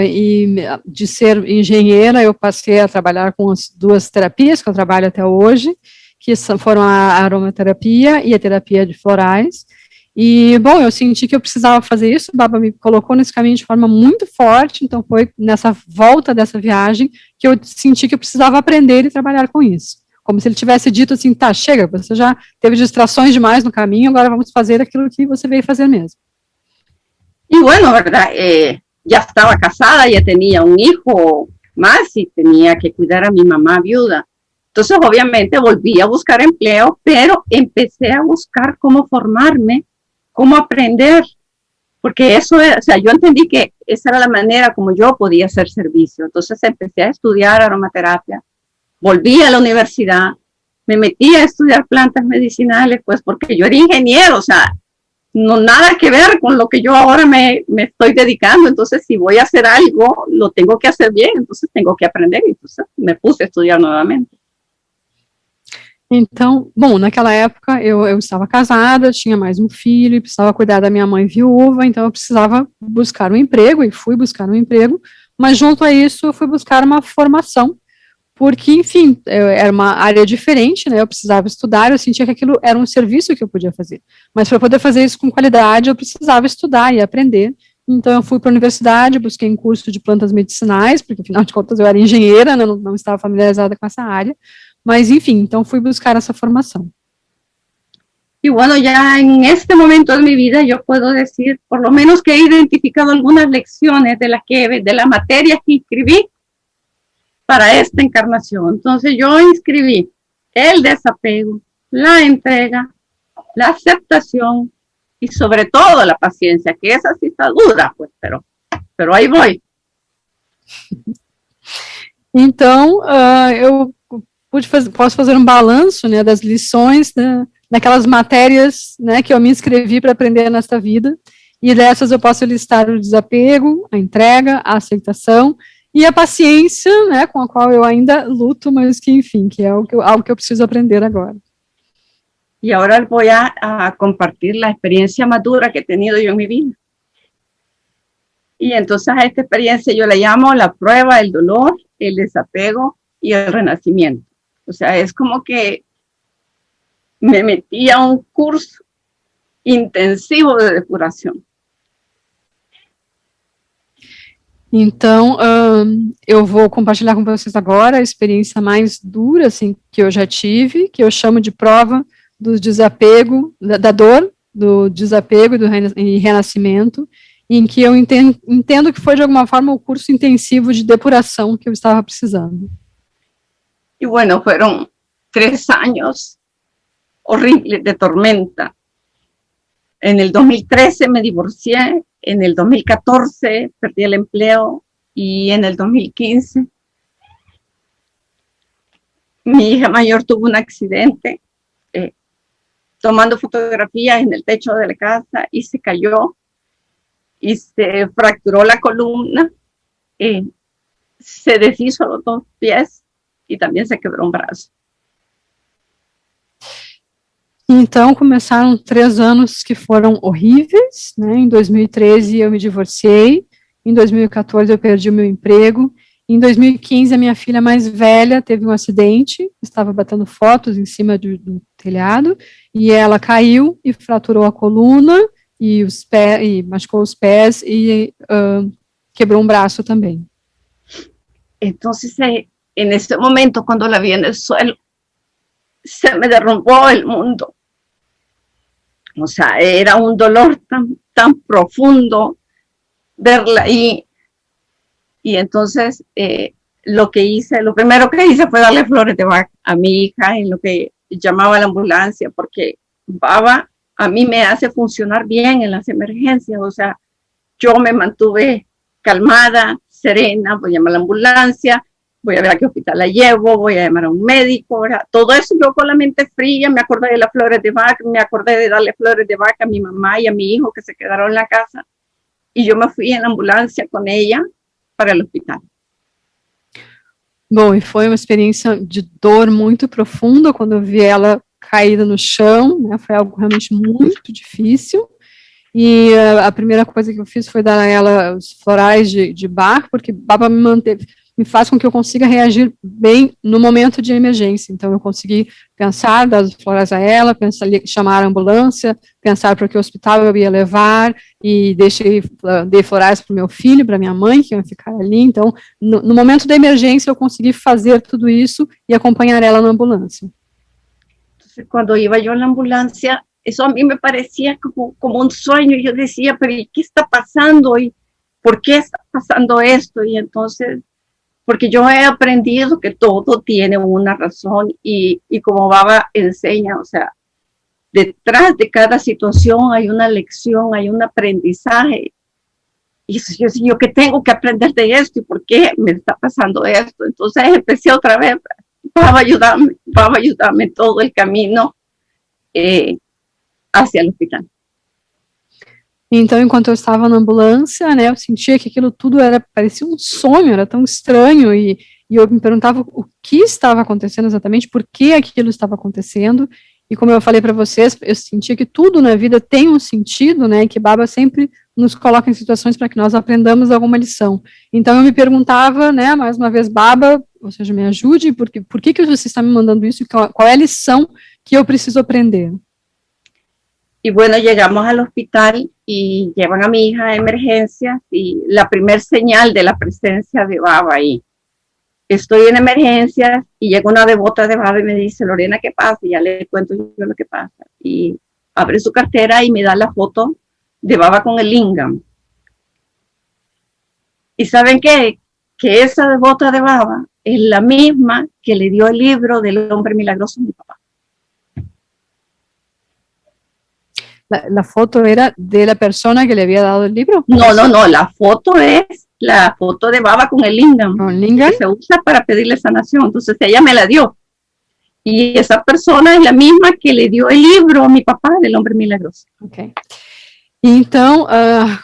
e de ser engenheira eu passei a trabalhar com as 2 terapias que eu trabalho até hoje, que foram a aromaterapia e a terapia de florais. E, bom, eu senti que eu precisava fazer isso, o Baba me colocou nesse caminho de forma muito forte, então foi nessa volta dessa viagem que eu senti que eu precisava aprender e trabalhar com isso. Como se ele tivesse dito assim, tá, chega, você já teve distrações demais no caminho, agora vamos fazer aquilo que você veio fazer mesmo. Y bueno, ¿verdad? Ya estaba casada, ya tenía un hijo más y tenía que cuidar a mi mamá viuda. Entonces, obviamente, volví a buscar empleo, pero empecé a buscar cómo formarme, cómo aprender, porque eso, o sea, yo entendí que esa era la manera como yo podía hacer servicio. Entonces empecé a estudiar aromaterapia, volví a la universidad, me metí a estudiar plantas medicinales, pues porque yo era ingeniero, o sea, no nada que ver con lo que yo ahora me estoy dedicando. Entonces, si voy a hacer algo, lo tengo que hacer bien, entonces tengo que aprender. Entonces me puse a estudiar nuevamente. Então, bom, naquela época eu estava casada, tinha mais um filho, precisava cuidar da minha mãe viúva, então eu precisava buscar um emprego, e fui buscar um emprego, mas junto a isso eu fui buscar uma formação, porque, enfim, era uma área diferente, né, eu precisava estudar, eu sentia que aquilo era um serviço que eu podia fazer, mas para poder fazer isso com qualidade, eu precisava estudar e aprender. Então eu fui para a universidade, busquei um curso de plantas medicinais, porque afinal de contas eu era engenheira, né, não estava familiarizada com essa área, mas enfim, então fui buscar essa formação. Y bueno, ya en este momento de mi vida yo puedo decir, por lo menos que he identificado algunas lecciones de las materias que inscribí para esta encarnación. Entonces yo inscribí el desapego, la entrega, la aceptación y sobre todo la paciencia, que esa sí está dura, pues, pero ahí voy. Então, eu posso fazer um balanço, né, das lições, né, daquelas matérias, né, que eu me inscrevi para aprender nesta vida, e dessas eu posso listar o desapego, a entrega, a aceitação e a paciência, né, com a qual eu ainda luto, mas que, enfim, que é algo que eu preciso aprender agora. Y ahora voy a compartir la experiencia madura que he tenido yo en mi vida. Y entonces a esta experiencia yo le llamo la prueba del dolor, el desapego y el renacimiento. O sea, es como que me metí a un curso intensivo de depuración. Então, eu vou compartilhar com vocês agora a experiência mais dura, assim, que eu já tive, que eu chamo de prova do desapego, da dor, do desapego e renascimento, em que eu entendo que foi, de alguma forma, o curso intensivo de depuração que eu estava precisando. Y bueno, fueron 3 años horribles de tormenta. En el 2013 me divorcié, en el 2014 perdí el empleo y en el 2015 mi hija mayor tuvo un accidente tomando fotografías en el techo de la casa y se cayó y se fracturó la columna, se deshizo los 2 pies e também se quebrou um braço. Então, começaram 3 anos que foram horríveis, né? Em 2013 eu me divorciei, em 2014 eu perdi o meu emprego, em 2015 a minha filha mais velha teve um acidente, estava batendo fotos em cima do telhado, e ela caiu e fraturou a coluna, e machucou os pés, e quebrou um braço também. Então, en ese momento, cuando la vi en el suelo, se me derrumbó el mundo. O sea, era un dolor tan profundo verla ahí. Y entonces, lo primero que hice fue darle flores de Bach a mi hija en lo que llamaba la ambulancia, porque Baba a mí me hace funcionar bien en las emergencias. O sea, yo me mantuve calmada, serena, voy a llamar a la ambulancia, voy a ver a qué hospital la llevo, voy a llamar a un médico, ¿verdad? Todo eso yo con la mente fría, me acordé de las flores de Bach, me acordé de darle flores de Bach a mi mamá y a mi hijo que se quedaron en la casa, y yo me fui en la ambulancia con ella para o hospital. Bom, e foi uma experiência de dor muito profunda quando eu vi ela caída no chão, né? Foi algo realmente muito difícil. E a primeira coisa que eu fiz foi dar a ela os florais de Bach, porque Baba me faz com que eu consiga reagir bem no momento de emergência. Então, eu consegui pensar, dar os florais a ela, chamar a ambulância, pensar para que hospital eu ia levar, e dei florais para o meu filho, para minha mãe, que iam ficar ali. Então, no momento da emergência, eu consegui fazer tudo isso e acompanhar ela na ambulância. Entonces, cuando iba yo en la ambulancia, eso a mí me parecía como un sueño. Yo decía, pero ¿qué está pasando? ¿Y por qué está pasando esto? Y entonces, porque yo he aprendido que todo tiene una razón y como Baba enseña, o sea, detrás de cada situación hay una lección, hay un aprendizaje. Y yo ¿qué tengo que aprender de esto? ¿Y por qué me está pasando esto? Entonces empecé otra vez, Baba ayudarme todo el camino hacia o hospital. Então, enquanto eu estava na ambulância, né, eu sentia que aquilo tudo parecia um sonho, era tão estranho, e eu me perguntava o que estava acontecendo exatamente, por que aquilo estava acontecendo, e como eu falei para vocês, eu sentia que tudo na vida tem um sentido, né, que Baba sempre nos coloca em situações para que nós aprendamos alguma lição. Então, eu me perguntava, né, mais uma vez, Baba, ou seja, me ajude, por que você está me mandando isso, e qual é a lição que eu preciso aprender? Y bueno, llegamos al hospital y llevan a mi hija a emergencias y la primer señal de la presencia de Baba ahí. Estoy en emergencias y llega una devota de Baba y me dice, Lorena, ¿qué pasa? Y ya le cuento yo lo que pasa. Y abre su cartera y me da la foto de Baba con el lingam. ¿Y saben qué? Que esa devota de Baba es la misma que le dio el libro del hombre milagroso a mi papá. La foto era de la persona que le había dado el libro. No, la foto es la foto de Baba con el lingam, que se usa para pedirle sanación. Entonces ella me la dio. Y esa persona es la misma que le dio el libro a mi papá del hombre milagroso. Ok. Então,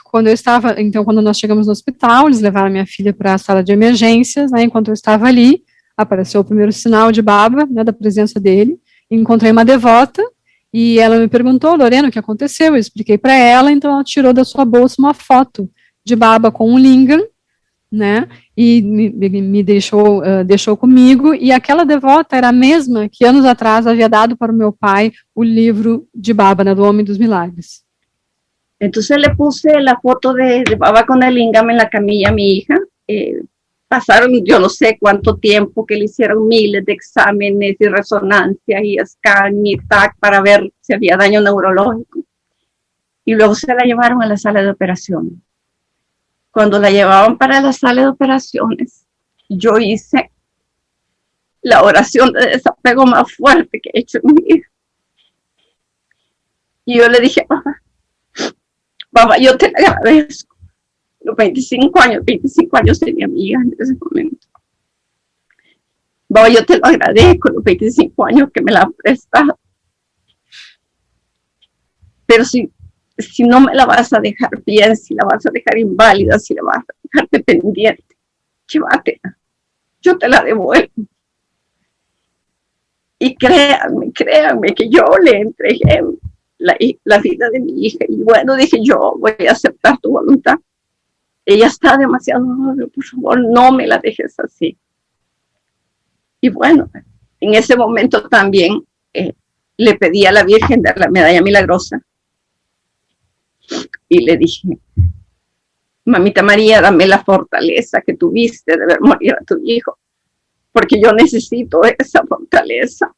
quando nós chegamos no hospital, eles levaram minha filha para a sala de emergências, né, enquanto eu estava ali, apareceu o primeiro sinal de Baba, né, da presença dele, encontrei uma devota, e ela me perguntou, Lorena, o que aconteceu? Eu expliquei para ela, então ela tirou da sua bolsa uma foto de Baba com um lingam, né, e me deixou comigo, e aquela devota era a mesma que anos atrás havia dado para o meu pai o livro de Baba, né, do Homem dos Milagres. Entonces le puse la foto de Baba con el lingam en la camilla a mi hija. Pasaron yo no sé cuánto tiempo que le hicieron miles de exámenes y resonancias y scan y TAC para ver si había daño neurológico. Y luego se la llevaron a la sala de operaciones. Cuando la llevaban para la sala de operaciones, yo hice la oración de desapego más fuerte que he hecho en mi vida. Y yo le dije, papá, yo te agradezco. Los 25 años tenía mi hija en ese momento. Papá, yo te lo agradezco, los 25 años que me la has prestado. Pero si no me la vas a dejar bien, si la vas a dejar inválida, si la vas a dejar dependiente, llévatela. Yo te la devuelvo. Y créanme que yo le entregué la vida de mi hija. Y bueno, dije, yo voy a aceptar tu voluntad. Ella está demasiado noble, por favor, no me la dejes así. Y bueno, en ese momento también le pedí a la Virgen de la Medalla Milagrosa. Y le dije, Mamita María, dame la fortaleza que tuviste de ver morir a tu hijo, porque yo necesito esa fortaleza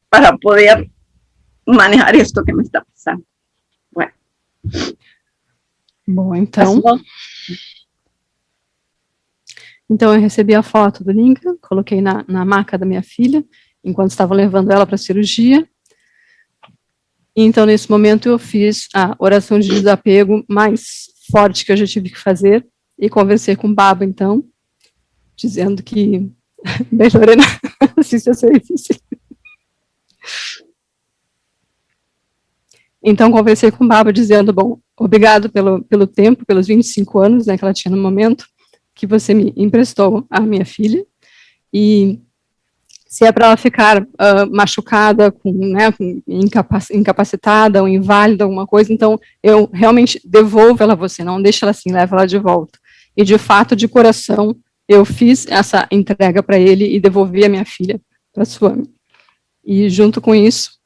para poder manejar esto que me está pasando. Bueno. Bom, então eu recebi a foto do Lincoln, coloquei na maca da minha filha, enquanto estavam levando ela para a cirurgia. Então, nesse momento, eu fiz a oração de desapego mais forte que eu já tive que fazer, e conversei com o Baba, então, dizendo que... Bem, Lorena, assiste a ser difícil. Então, conversei com o Baba, dizendo, bom, obrigado pelo tempo, pelos 25 anos, né, que ela tinha no momento, que você me emprestou a minha filha, e se é para ela ficar machucada, incapacitada ou inválida, alguma coisa, então eu realmente devolvo ela a você, não deixa ela assim, leva ela de volta. E de fato, de coração, eu fiz essa entrega para ele e devolvi a minha filha para a Swami. E junto com isso,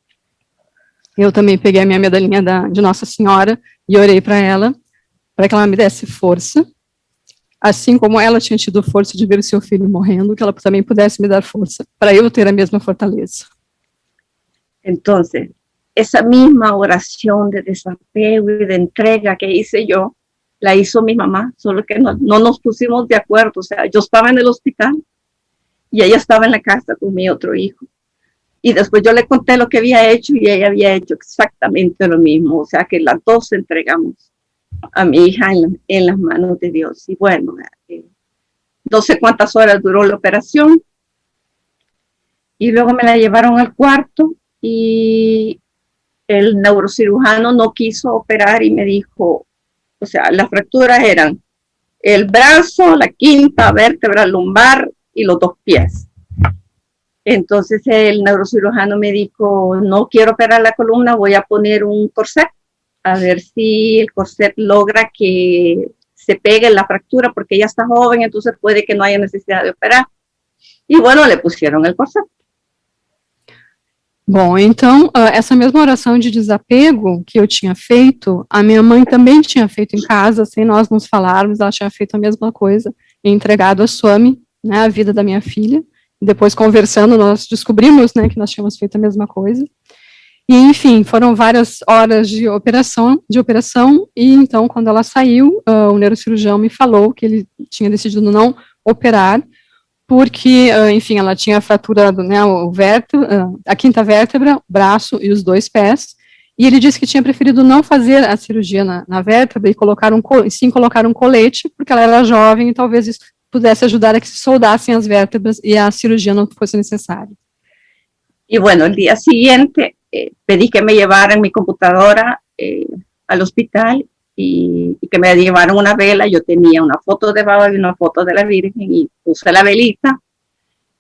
eu também peguei a minha medalhinha de Nossa Senhora e orei para ela, para que ela me desse força, assim como ela tinha tido força de ver o seu filho morrendo, que ela também pudesse me dar força, para eu ter a mesma fortaleza. Entonces, esa misma oración de desapego y de entrega que hice yo, la hizo mi mamá, solo que no nos pusimos de acuerdo. O sea, yo estaba en el hospital y ella estaba en la casa con mi otro hijo. Y después yo le conté lo que había hecho y ella había hecho exactamente lo mismo. O sea, que las dos entregamos a mi hija en las manos de Dios. Y bueno, no sé cuántas horas duró la operación. Y luego me la llevaron al cuarto y el neurocirujano no quiso operar y me dijo, o sea, las fracturas eran el brazo, la quinta vértebra lumbar y los dos pies. Entonces el neurocirujano me dijo, no quiero operar la columna, voy a poner un corset, a ver si el corset logra que se pegue la fractura, porque ella está joven, entonces puede que no haya necesidad de operar. E bueno, le pusieron el corset. Bom, então, essa mesma oração de desapego que eu tinha feito, a minha mãe também tinha feito em casa, sem nós nos falarmos, ela tinha feito a mesma coisa, e entregado a Swami, né, a vida da minha filha. Depois, conversando, nós descobrimos, né, que nós tínhamos feito a mesma coisa. E, enfim, foram várias horas de operação, e então, quando ela saiu, o neurocirurgião me falou que ele tinha decidido não operar, porque, enfim, ela tinha fraturado, né, a quinta vértebra, o braço e os dois pés, e ele disse que tinha preferido não fazer a cirurgia na vértebra e colocar um colete, porque ela era jovem e talvez isso pudesse ajudar a que se soldassem as vértebras e a cirurgia não fosse necessária. Y bueno, el día siguiente pedí que me llevaran mi computadora al hospital y que me llevaron una vela. Yo tenía una foto de Baba y una foto de la Virgen y puse la velita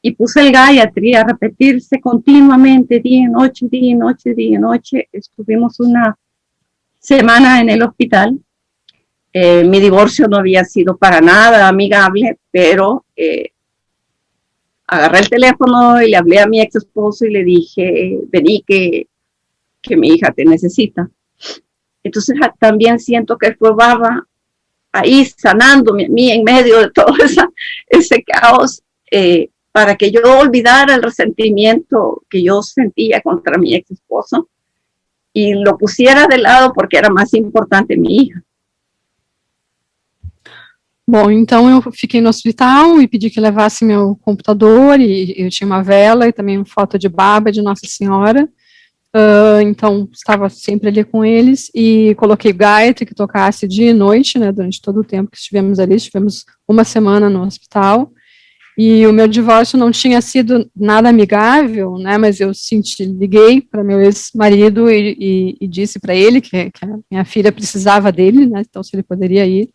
y puse el Gayatri a repetirse continuamente, día y noche, día y noche, día y noche. Estuvimos una semana en el hospital. Mi divorcio no había sido para nada amigable, pero agarré el teléfono y le hablé a mi ex esposo y le dije, vení que mi hija te necesita. Entonces también siento que fue Baba ahí sanándome a mí en medio de todo ese caos, para que yo olvidara el resentimiento que yo sentía contra mi ex esposo e lo pusiera de lado porque era mais importante minha hija. Bom, então eu fiquei no hospital e pedi que levasse meu computador, e eu tinha uma vela e também foto de Baba, de Nossa Senhora. Então estava sempre ali com eles e coloquei Gayatri que tocasse dia e noite, né, durante todo o tempo que estivemos ali. Estivemos uma semana no hospital. E o meu divórcio não tinha sido nada amigável, né, mas eu liguei para meu ex-marido e disse para ele que a minha filha precisava dele, né, então se ele poderia ir.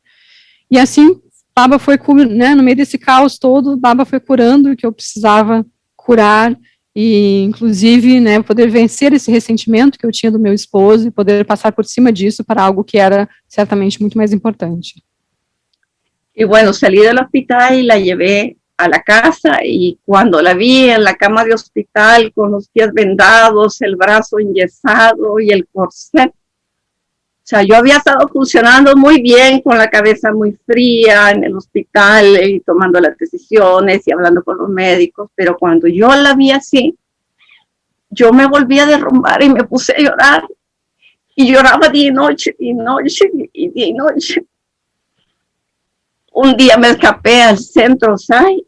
E assim, Baba foi, né, no meio desse caos todo, Baba foi curando o que eu precisava curar, e inclusive, né, poder vencer esse ressentimento que eu tinha do meu esposo e poder passar por cima disso para algo que era certamente muito mais importante. Y bueno, salí del hospital y la llevé a la casa, y cuando la vi en la cama de hospital con los pies vendados, el brazo enyesado y el corset, o sea, yo había estado funcionando muy bien, con la cabeza muy fría en el hospital y tomando las decisiones y hablando con los médicos, pero cuando yo la vi así, yo me volví a derrumbar y me puse a llorar, y lloraba día y noche, y noche, y día y noche. Un día me escapé al centro SAI,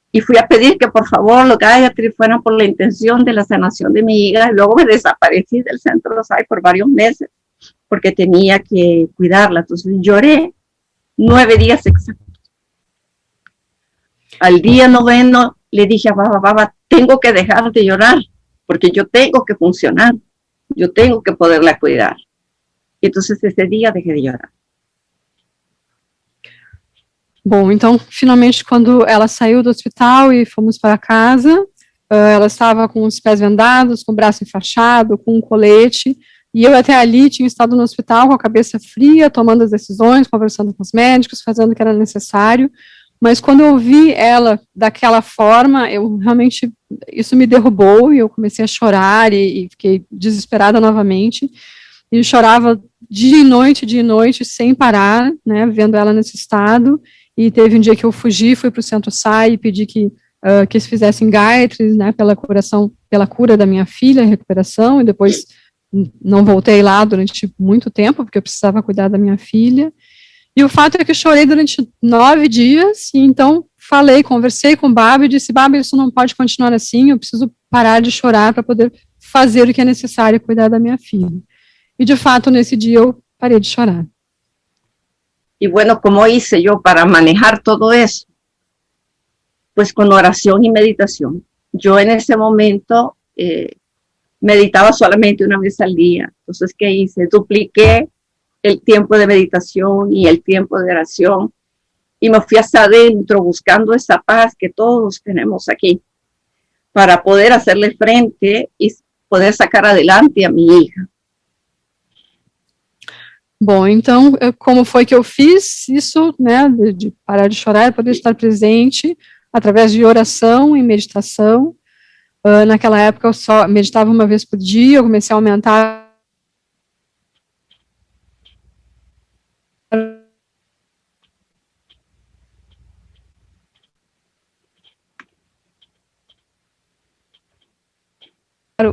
y fui a pedir que por favor los Gayatri fueran por la intención de la sanación de mi hija. Luego me desaparecí del centro SAI por varios meses porque tenía que cuidarla. Entonces lloré 9 días exactos. Al día 9 le dije a Baba, tengo que dejar de llorar porque yo tengo que funcionar, yo tengo que poderla cuidar. Y entonces ese día dejé de llorar. Bom, então, finalmente, quando ela saiu do hospital e fomos para casa, ela estava com os pés vendados, com o braço enfaixado, com um colete, e eu até ali tinha estado no hospital com a cabeça fria, tomando as decisões, conversando com os médicos, fazendo o que era necessário, mas quando eu vi ela daquela forma, eu realmente, isso me derrubou, e eu comecei a chorar, e fiquei desesperada novamente, e chorava dia e noite, sem parar, né, vendo ela nesse estado. E teve um dia que eu fugi, fui para o Centro SAI e pedi que eles fizessem Gayatri, né, pela cura da minha filha, recuperação, e depois não voltei lá durante muito tempo, porque eu precisava cuidar da minha filha. E o fato é que eu chorei durante 9 dias, e então conversei com o Baba e disse, Baba, isso não pode continuar assim, eu preciso parar de chorar para poder fazer o que é necessário, cuidar da minha filha. E de fato, nesse dia eu parei de chorar. Y bueno, ¿cómo hice yo para manejar todo eso? Pues con oración y meditación. Yo en ese momento meditaba solamente una vez al día. Entonces, ¿qué hice? Dupliqué el tiempo de meditación y el tiempo de oración, y me fui hacia adentro buscando esa paz que todos tenemos aquí para poder hacerle frente y poder sacar adelante a mi hija. Bom, então, como foi que eu fiz isso, né, de parar de chorar, poder estar presente, através de oração e meditação. Naquela época eu só meditava uma vez por dia, eu comecei a aumentar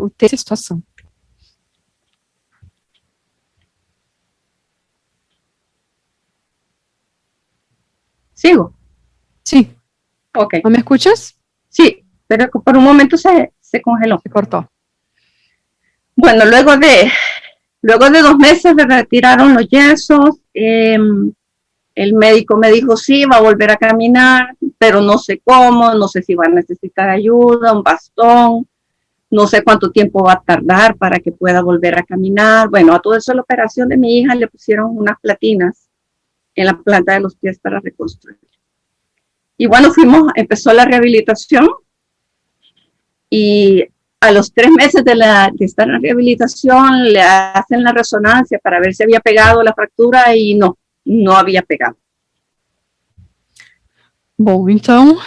o ter essa situação. ¿Sigo? Sí. Ok. ¿No me escuchas? Sí, pero por un momento se congeló. Se cortó. Bueno, luego de 2 meses me retiraron los yesos. El médico me dijo, sí, va a volver a caminar, pero no sé cómo, no sé si va a necesitar ayuda, un bastón, no sé cuánto tiempo va a tardar para que pueda volver a caminar. Bueno, a todo eso la operación de mi hija le pusieron unas platinas en la planta de los pies para reconstruir. Y bueno, empezó la rehabilitación, y a los 3 meses de estar en la rehabilitación le hacen la resonancia para ver si había pegado la fractura, y no había pegado. Bom, então,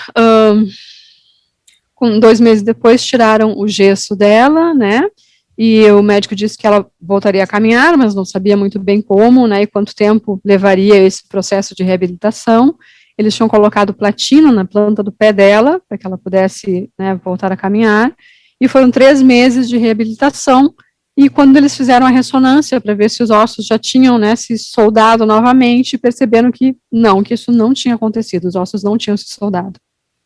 2 meses depois tiraram o gesso dela, né, e o médico disse que ela voltaria a caminhar, mas não sabia muito bem como, né, e quanto tempo levaria esse processo de reabilitação. Eles tinham colocado platina na planta do pé dela, para que ela pudesse, né, voltar a caminhar, e foram 3 meses de reabilitação, e quando eles fizeram a ressonância para ver se os ossos já tinham, né, se soldado novamente, perceberam que não, que isso não tinha acontecido, os ossos não tinham se soldado.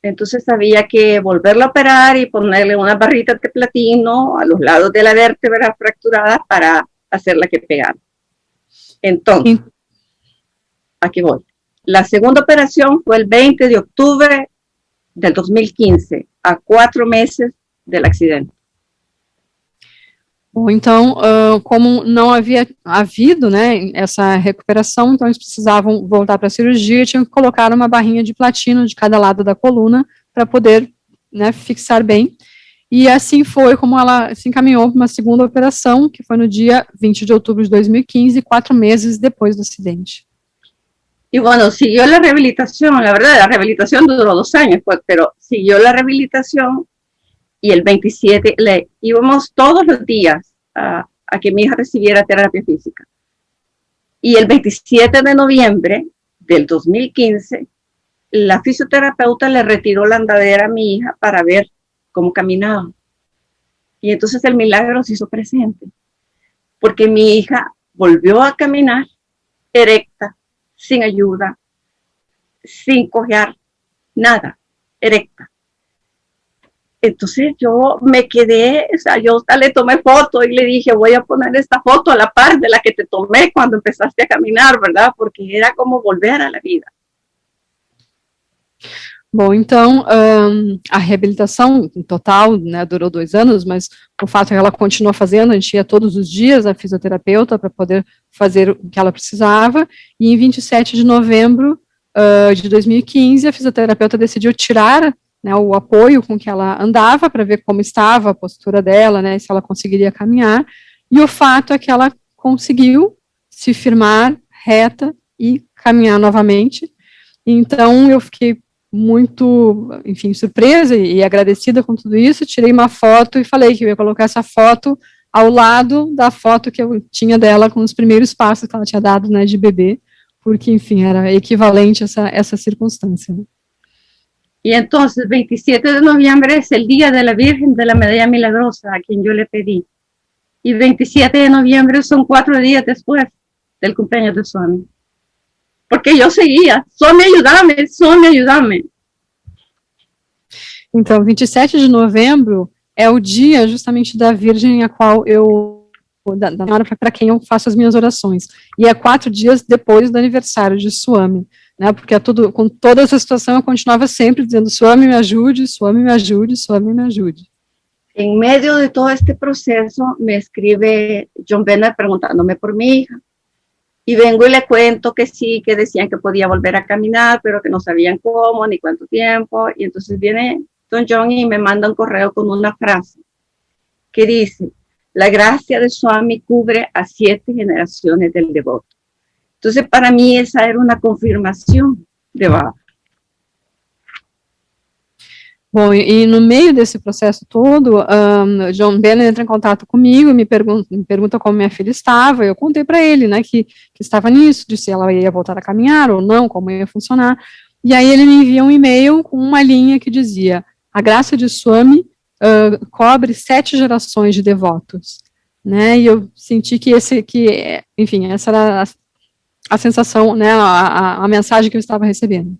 Entonces había que volverla a operar y ponerle unas barritas de platino a los lados de la vértebra fracturada para hacerla que pegara. Entonces, aquí voy. La segunda operación fue el 20 de octubre del 2015, a 4 meses del accidente. Bom, então, como não havia havido, né, essa recuperação, então eles precisavam voltar para a cirurgia e tinham que colocar uma barrinha de platino de cada lado da coluna para poder, né, fixar bem. E assim foi como ela se encaminhou para uma segunda operação, que foi no dia 20 de outubro de 2015, 4 meses depois do acidente. Y bueno, siguió la rehabilitación, la verdad, la rehabilitación duró 2 años, pues, pero siguió la rehabilitación. Y el 27, íbamos todos los días a que mi hija recibiera terapia física. Y el 27 de noviembre del 2015, la fisioterapeuta le retiró la andadera a mi hija para ver cómo caminaba. Y entonces el milagro se hizo presente, porque mi hija volvió a caminar erecta, sin ayuda, sin cojear, nada, erecta. Entonces yo me quedé, o sea, yo le tomé foto y le dije, voy a poner esta foto a la par de la que te tomé cuando empezaste a caminar, ¿verdad? Porque era como volver a la vida. Bom, então, a reabilitação total, né, durou 2 anos, mas o fato é que ela continuou fazendo, a gente ia todos os dias à fisioterapeuta para poder fazer o que ela precisava, e em 27 de novembro de 2015, a fisioterapeuta decidiu tirar, né, o apoio com que ela andava para ver como estava a postura dela, né, se ela conseguiria caminhar, e o fato é que ela conseguiu se firmar reta e caminhar novamente. Então eu fiquei muito, enfim, surpresa e agradecida com tudo isso, tirei uma foto e falei que eu ia colocar essa foto ao lado da foto que eu tinha dela com os primeiros passos que ela tinha dado, né, de bebê, porque, enfim, era equivalente a essa circunstância. Y entonces, 27 de noviembre es el Día de la Virgen de la Medalla Milagrosa, a quien yo le pedí. Y 27 de noviembre son 4 días después del cumpleaños de Swami. Porque eu seguia, Swami, ayúdame. Então, 27 de novembro é o dia justamente da Virgem a qual da hora para quem eu faço as minhas orações. E é 4 dias depois do aniversário de Swami, né, porque com toda essa situação eu continuava sempre dizendo, Swami me ajude, Swami me ajude, Swami me ajude. En medio de todo este proceso me escribe John Bennett preguntándome por mi hija. Y vengo y le cuento que sí, que decían que podía volver a caminar, pero que no sabían cómo ni cuánto tiempo. Y entonces viene Don John y me manda un correo con una frase que dice, la gracia de Swami cubre a 7 generaciones del devoto. Entonces para mí esa era una confirmación de Baba. Bom, e no meio desse processo todo, John Bennett entra em contato comigo, me pergunta como minha filha estava, eu contei para ele, né, que estava nisso, de se ela ia voltar a caminhar ou não, como ia funcionar, e aí ele me envia um e-mail com uma linha que dizia, a graça de Swami cobre 7 gerações de devotos, né, e eu senti enfim, essa era a sensação, né, a mensagem que eu estava recebendo.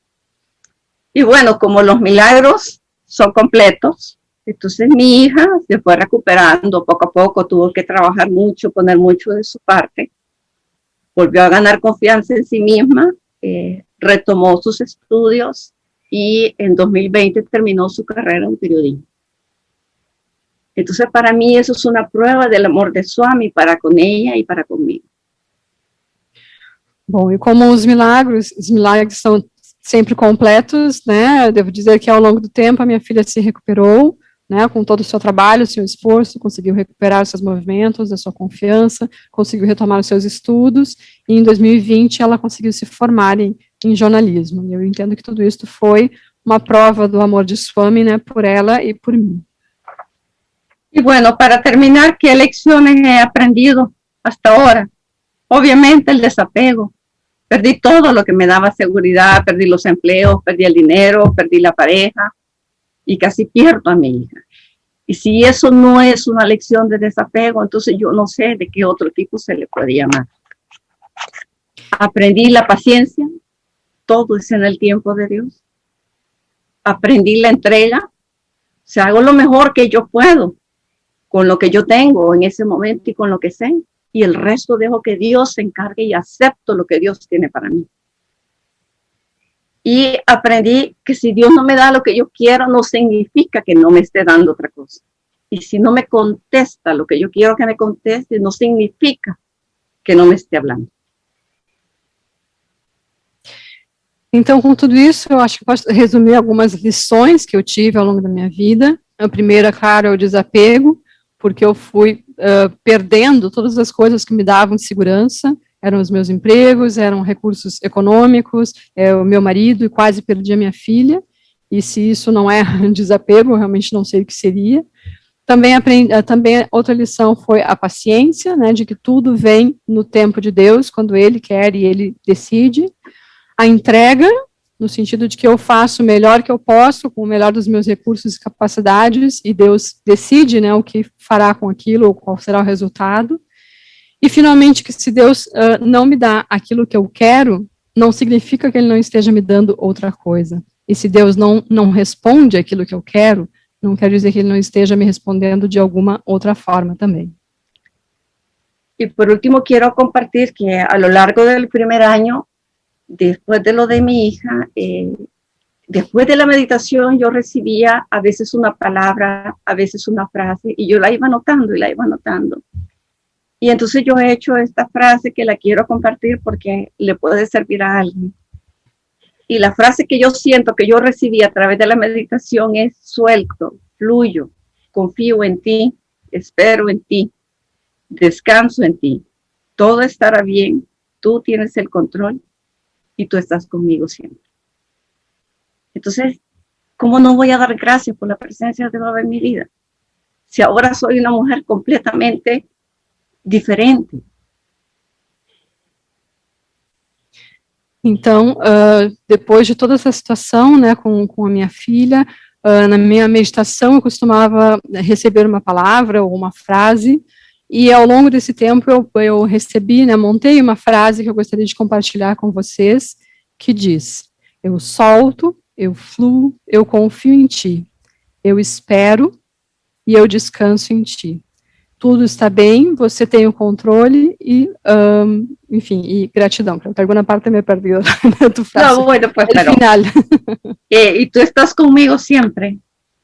Y bueno, como los milagros son completos, entonces mi hija se fue recuperando poco a poco, tuvo que trabajar mucho, poner mucho de su parte, volvió a ganar confianza en sí misma, retomó sus estudios y en 2020 terminó su carrera en periodismo. Entonces para mí eso es una prueba del amor de Swami para con ella y para conmigo. Bom, e como os milagres são sempre completos, né, eu devo dizer que ao longo do tempo a minha filha se recuperou, né, com todo o seu trabalho, o seu esforço, conseguiu recuperar os seus movimentos, a sua confiança, conseguiu retomar os seus estudos, e em 2020 ela conseguiu se formar em jornalismo, e eu entendo que tudo isso foi uma prova do amor de Swami, né, por ela e por mim. Y Y bueno, para terminar, ¿qué lecciones he aprendido hasta ahora? Obviamente el desapego. Perdí todo lo que me daba seguridad, perdí los empleos, perdí el dinero, perdí la pareja y casi pierdo a mi hija. Y si eso no es una lección de desapego, entonces yo no sé de qué otro tipo se le puede llamar. Aprendí la paciencia, todo es en el tiempo de Dios. Aprendí la entrega, o sea, hago lo mejor que yo puedo con lo que yo tengo en ese momento y con lo que sé. Y el resto dejo que Dios se encargue y acepto lo que Dios tiene para mí. Y aprendí que si Dios no me da lo que yo quiero, no significa que no me esté dando otra cosa. Y si no me contesta lo que yo quiero que me conteste, no significa que não me esteja falando. Então, com tudo isso, eu acho que posso resumir algumas lições que eu tive ao longo da minha vida. A primeira, claro, é o desapego, porque eu fui perdendo todas as coisas que me davam segurança, eram os meus empregos, eram recursos econômicos, o meu marido, e quase perdi a minha filha, e se isso não é desapego, eu realmente não sei o que seria. Também outra lição foi a paciência, né, de que tudo vem no tempo de Deus, quando Ele quer e Ele decide. A entrega, no sentido de que eu faço o melhor que eu posso, com o melhor dos meus recursos e capacidades, e Deus decide, né, o que fará com aquilo, ou qual será o resultado. E, finalmente, que se Deus não me dá aquilo que eu quero, não significa que Ele não esteja me dando outra coisa. E se Deus não responde aquilo que eu quero, não quer dizer que Ele não esteja me respondendo de alguma outra forma também. Y por último, quiero compartir que a lo largo del primer año, después de lo de mi hija, después de la meditación yo recibía a veces una palabra, a veces una frase, y yo la iba anotando y la iba anotando. Y entonces yo he hecho esta frase que la quiero compartir porque le puede servir a alguien. Y la frase que yo siento que yo recibí a través de la meditación es: suelto, fluyo, confío en ti, espero en ti, descanso en ti. Todo estará bien, tú tienes el control y tú estás conmigo siempre. Entonces, ¿cómo no voy a dar gracias por la presencia de Dios en mi vida? Si ahora soy una mujer completamente diferente. Então, depois de toda essa situação, né, com a minha filha, na minha meditação eu costumava receber uma palavra ou uma frase, e ao longo desse tempo eu recebi, né, montei uma frase que eu gostaria de compartilhar com vocês, que diz: eu solto, eu fluo, eu confio em ti, eu espero e eu descanso em ti. Tudo está bem, você tem o controle e, enfim, e gratidão. Creo que alguna parte me he perdido de tu frase. No, bueno, pues, El final. Y tú estás conmigo siempre.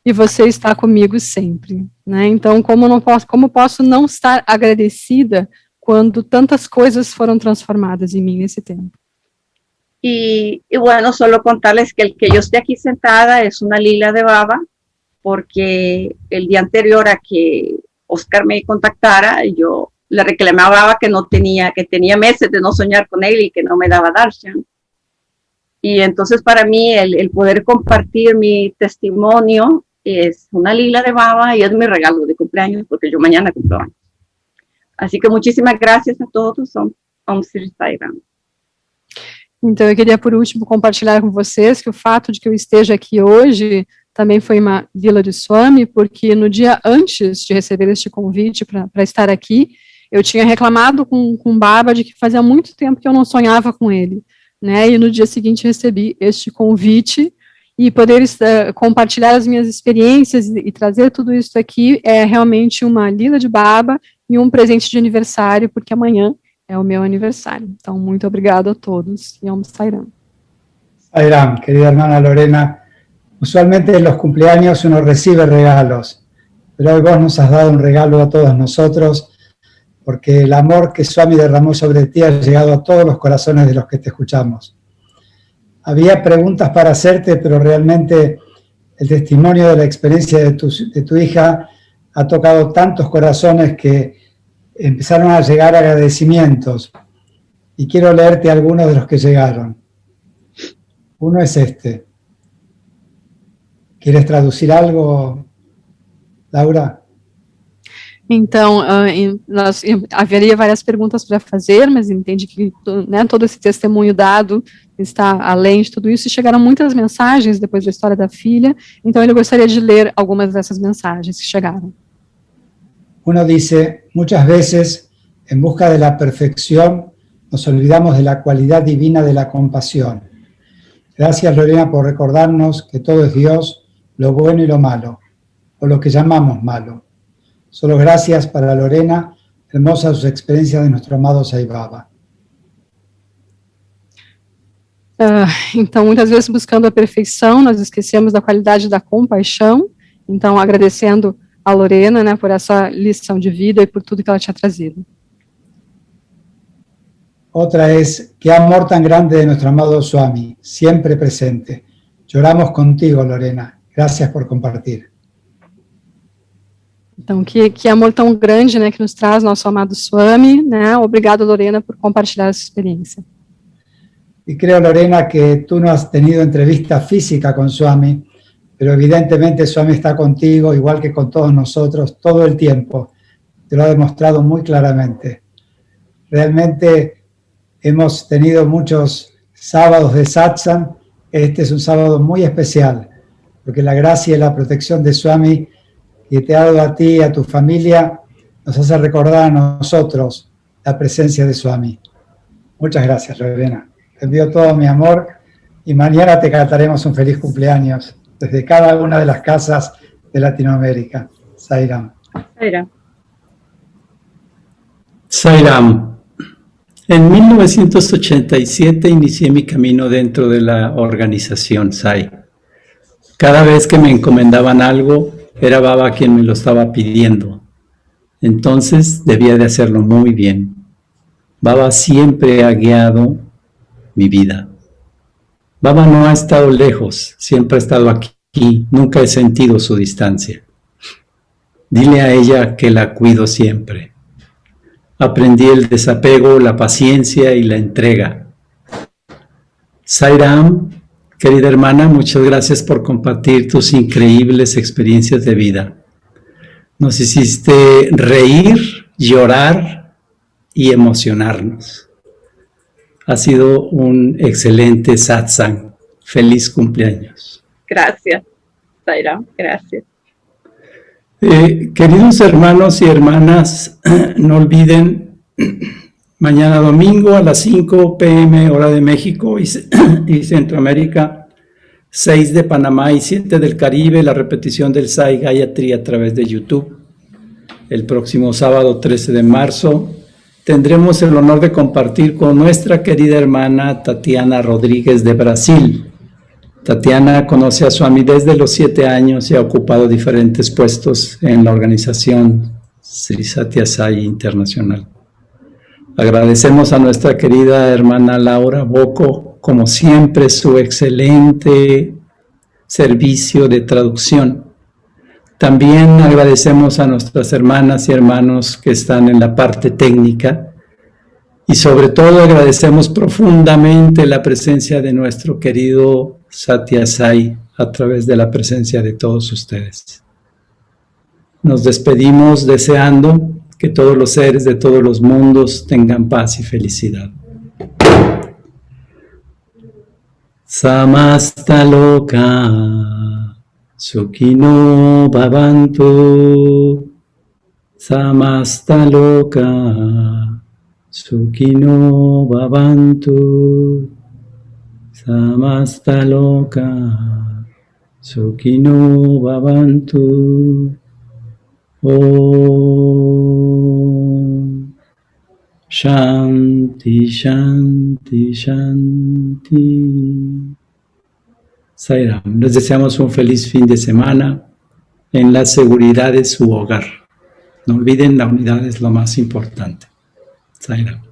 E você está comigo sempre, né? Então, como posso não estar agradecida quando tantas coisas foram transformadas em mim nesse tempo? Y bueno, solo contarles que el que yo esté aquí sentada es una lila de baba, porque el día anterior a que Oscar me contactara, yo le reclamaba que tenía meses de no soñar con él y que no me daba darshan. Y entonces para mí el poder compartir mi testimonio es una lila de baba y es mi regalo de cumpleaños, porque yo mañana cumplo años. Así que muchísimas gracias a todos. Om Sri Sai Ram. Então, eu queria, por último, compartilhar com vocês que o fato de que eu esteja aqui hoje também foi uma lila de Swami, porque no dia antes de receber este convite para estar aqui, eu tinha reclamado com Baba de que fazia muito tempo que eu não sonhava com ele, né, e no dia seguinte recebi este convite, e poder compartilhar as minhas experiências e trazer tudo isso aqui é realmente uma lila de Baba e um presente de aniversário, porque amanhã é o meu aniversário. Então, muito obrigado a todos e Om Sai Ram. Sai Ram, querida hermana Lorena. Usualmente en los cumpleaños uno recibe regalos, pero hoy vos nos has dado un regalo a todos nosotros, porque el amor que Swami derramó sobre ti ha llegado a todos los corazones de los que te escuchamos. Había preguntas para hacerte, pero realmente el testimonio de la experiencia de tu hija ha tocado tantos corazones que empezaron a llegar agradecimientos. Y quiero leerte algunos de los que llegaron. Uno es este. ¿Quieres traducir algo, Laura? Então, haveria várias perguntas para fazer, mas entende que todo esse testemunho dado está além de tudo isso, e chegaram muitas mensagens depois da história da filha, então ele gostaria de ler algumas dessas mensagens que chegaram. Uno dice, muchas veces, en busca de la perfección, nos olvidamos de la cualidad divina de la compasión. Gracias, Lorena, por recordarnos que todo es Dios, lo bueno y lo malo, o lo que llamamos malo. Solo gracias para Lorena, hermosas sus experiencias de nuestro amado Sai Baba. Então, muitas vezes buscando a perfeição, nós esquecemos da qualidade da compaixão. Então, agradecendo a Lorena, né, por essa lição de vida e por tudo que ela tinha trazido. Otra es, qué amor tan grande de nuestro amado Swami, siempre presente. Lloramos contigo, Lorena. Gracias por compartir. Então, que amor tão grande, né, que nos traz nosso amado Swami, né? Obrigado, Lorena, por compartilhar essa experiência. Y creo, Lorena, que tú no has tenido entrevista física con Swami, pero evidentemente Swami está contigo, igual que con todos nosotros, todo el tiempo. Te lo ha demostrado muy claramente. Realmente hemos tenido muchos sábados de satsang. Este es un sábado muy especial, porque la gracia y la protección de Swami que te ha dado a ti y a tu familia nos hace recordar a nosotros la presencia de Swami. Muchas gracias, Lorena. Te envío todo mi amor y mañana te cantaremos un feliz cumpleaños desde cada una de las casas de Latinoamérica. Sairam. Sairam. Sairam. En 1987 inicié mi camino dentro de la organización SAI. Cada vez que me encomendaban algo, era Baba quien me lo estaba pidiendo. Entonces debía de hacerlo muy bien. Baba siempre ha guiado mi vida. Baba no ha estado lejos, siempre ha estado aquí, nunca he sentido su distancia. Dile a ella que la cuido siempre. Aprendí el desapego, la paciencia y la entrega. Sairam, querida hermana, muchas gracias por compartir tus increíbles experiencias de vida. Nos hiciste reír, llorar y emocionarnos. Ha sido un excelente satsang. Feliz cumpleaños. Gracias, Sairam, gracias. Queridos hermanos y hermanas, no olviden, mañana domingo a las 5 p.m. hora de México y Centroamérica, 6 de Panamá y 7 del Caribe, la repetición del Sai Gayatri a través de YouTube. El próximo sábado 13 de marzo tendremos el honor de compartir con nuestra querida hermana Tatiana Rodríguez de Brasil. Tatiana conoce a Swami desde los 7 años y ha ocupado diferentes puestos en la organización Sri Sathya Sai Internacional. Agradecemos a nuestra querida hermana Laura Bocco, como siempre, su excelente servicio de traducción. También agradecemos a nuestras hermanas y hermanos que están en la parte técnica y sobre todo agradecemos profundamente la presencia de nuestro querido Sathya Sai a través de la presencia de todos ustedes. Nos despedimos deseando que todos los seres de todos los mundos tengan paz y felicidad. Samasta loka sukhino bhavantu. Samasta loka sukhino bhavantu. Samasta loka sukhino bhavantu. Om Shanti Shanti Shanti. Sairam, les deseamos un feliz fin de semana en la seguridad de su hogar. No olviden, la unidad es lo más importante. Sairam.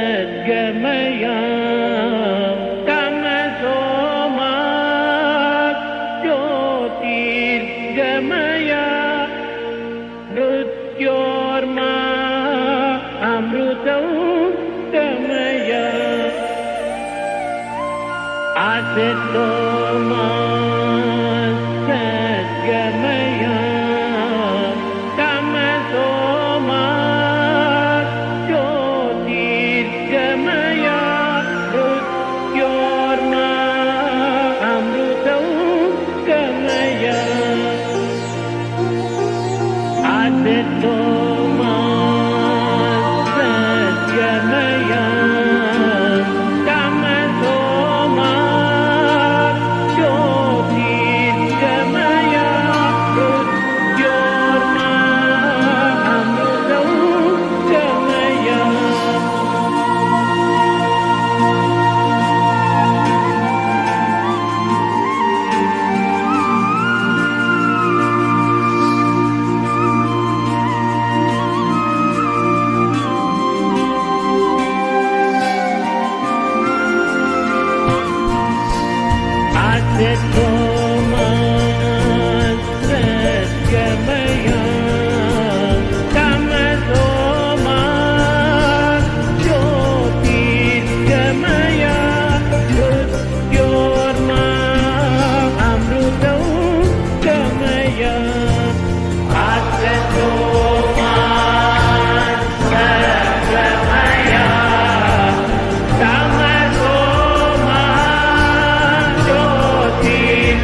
Sadgamaya Tamasoma Jyotirgamaya Mrityorma Amrutam Gamaya Asatoma Sadgamaya Tamasoma Jyotirgamaya Mrityorma Amrutam Gamaya Asatoma Sadgamaya Tamasoma Jyotirgamaya Mrityorma Amrutam Gamaya Asatoma Sadgamaya Tamasoma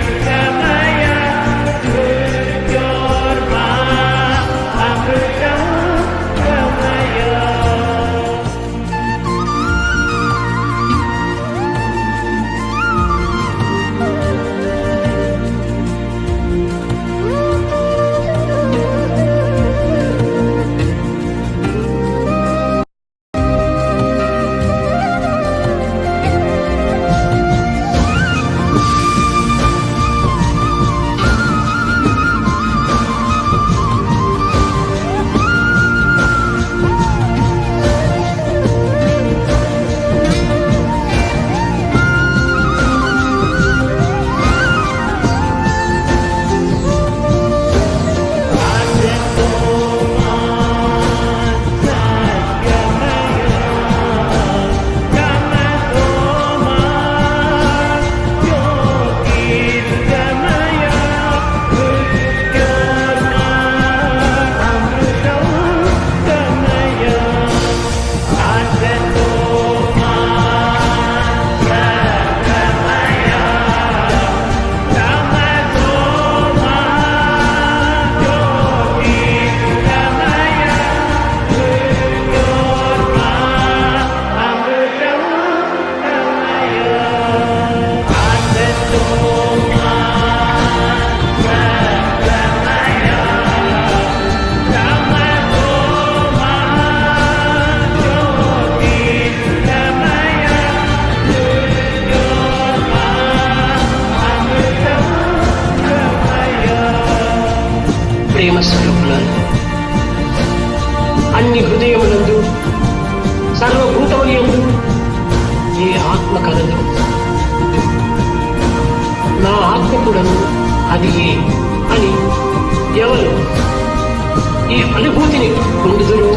Jyotirgamaya Mrityorma Amrutam Gamaya Asatoma Sadgamaya Tamasoma Jyotirgamaya Mrityorma Amrutam Gamaya ప్రేమ స్వరూపులారు అన్ని హృదయములందు సర్వభూతములందు ఏ ఆత్మ కలదు నా ఆత్మ కూడాను అది ఏ అని ఎవరు ఈ అనుభూతిని పొందుదురు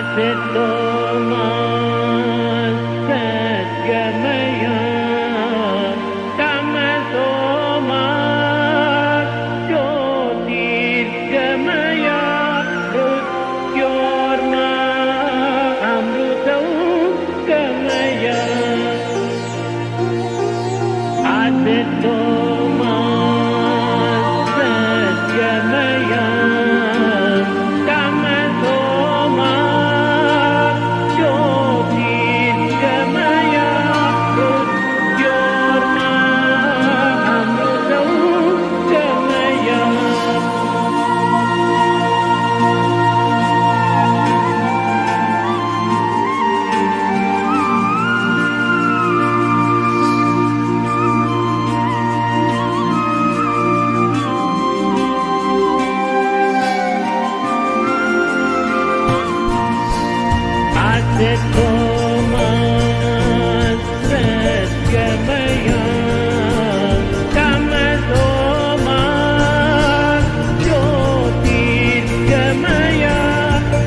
आसतो मां सद्गमया तमसो मां ज्योतिर्गमया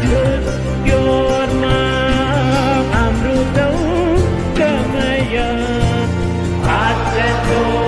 मृत्योर्मा अमृतं गमया आसतो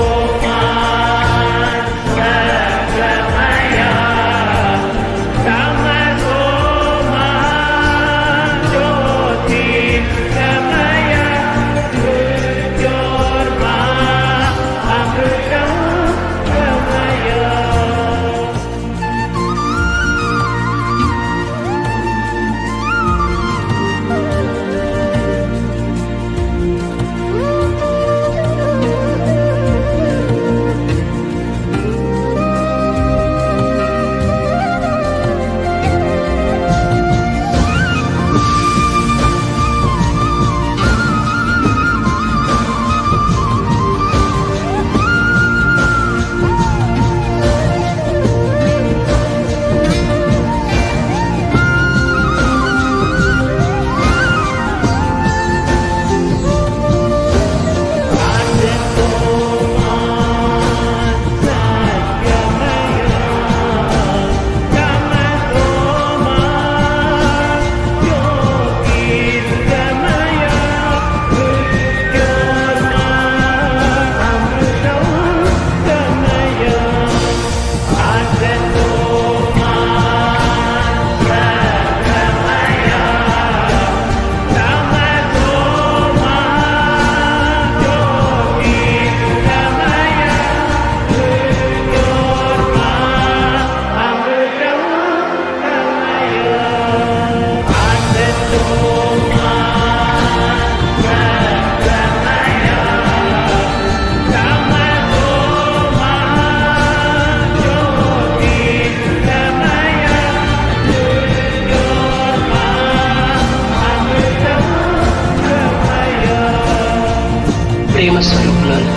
ప్రేమ స్వరూపులారా,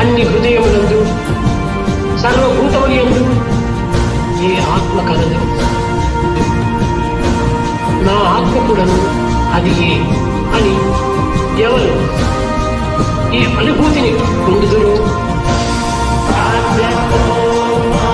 అన్ని హృదయములందు సర్వభూతములందు ఏ ఆత్మ కలదు, నా ఆత్మ కూడాను అది ఏ అని ఎవరు ఈ అనుభూతిని పొందుదురు? Asatoma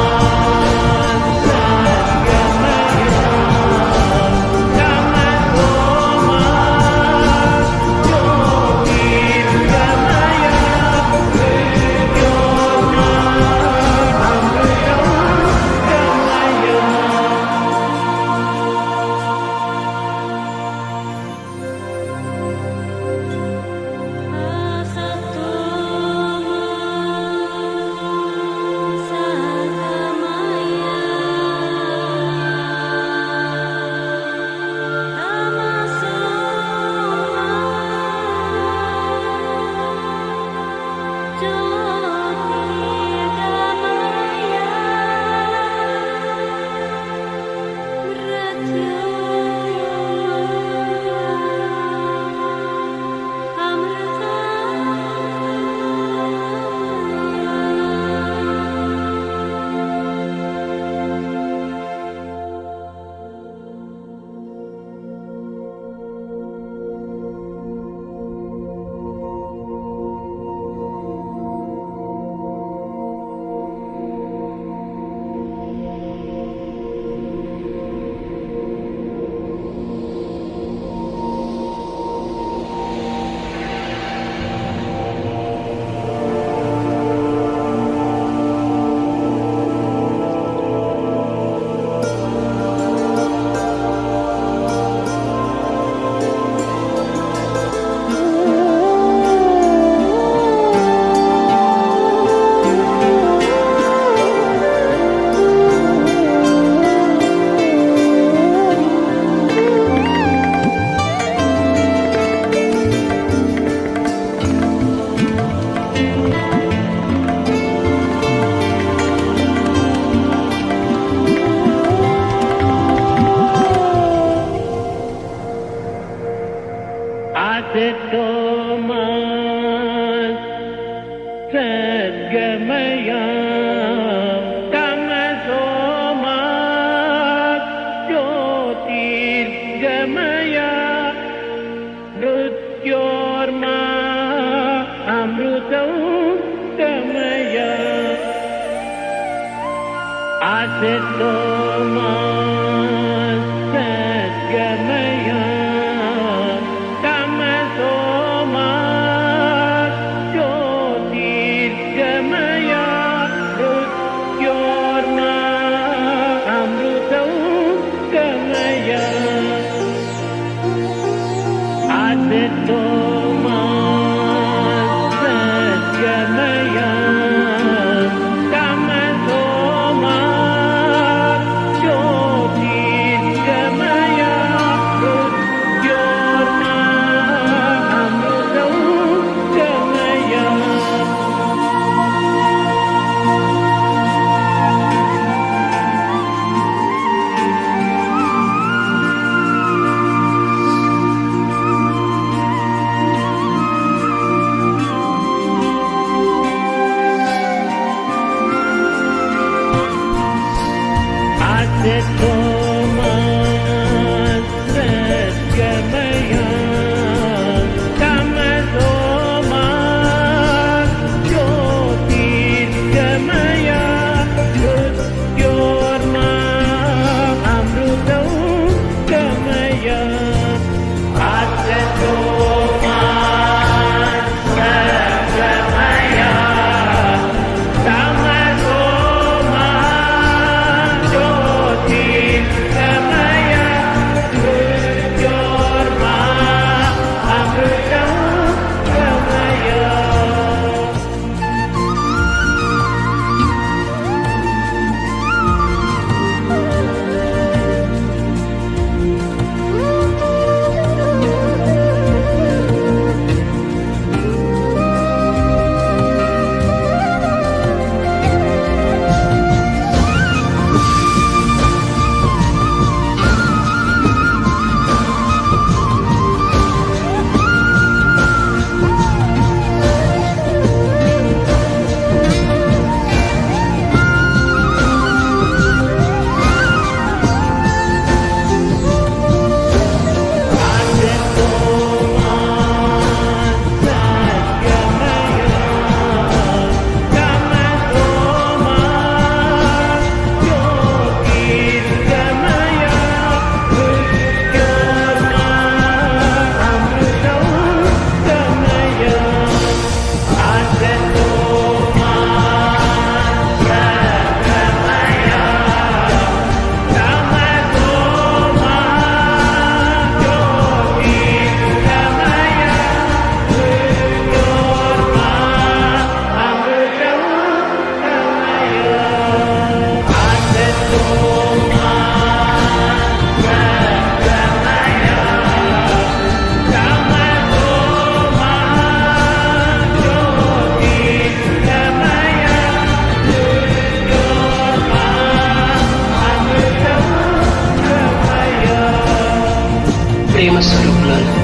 ప్రేమ స్వరూపులారా,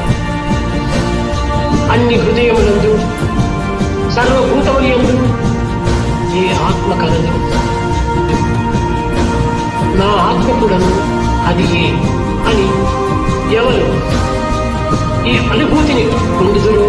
అన్ని హృదయములందు సర్వభూతములందు ఏ ఆత్మ కలదు, నా ఆత్మ కూడాను అది ఏ అని ఎవరు ఈ అనుభూతిని పొందుదురో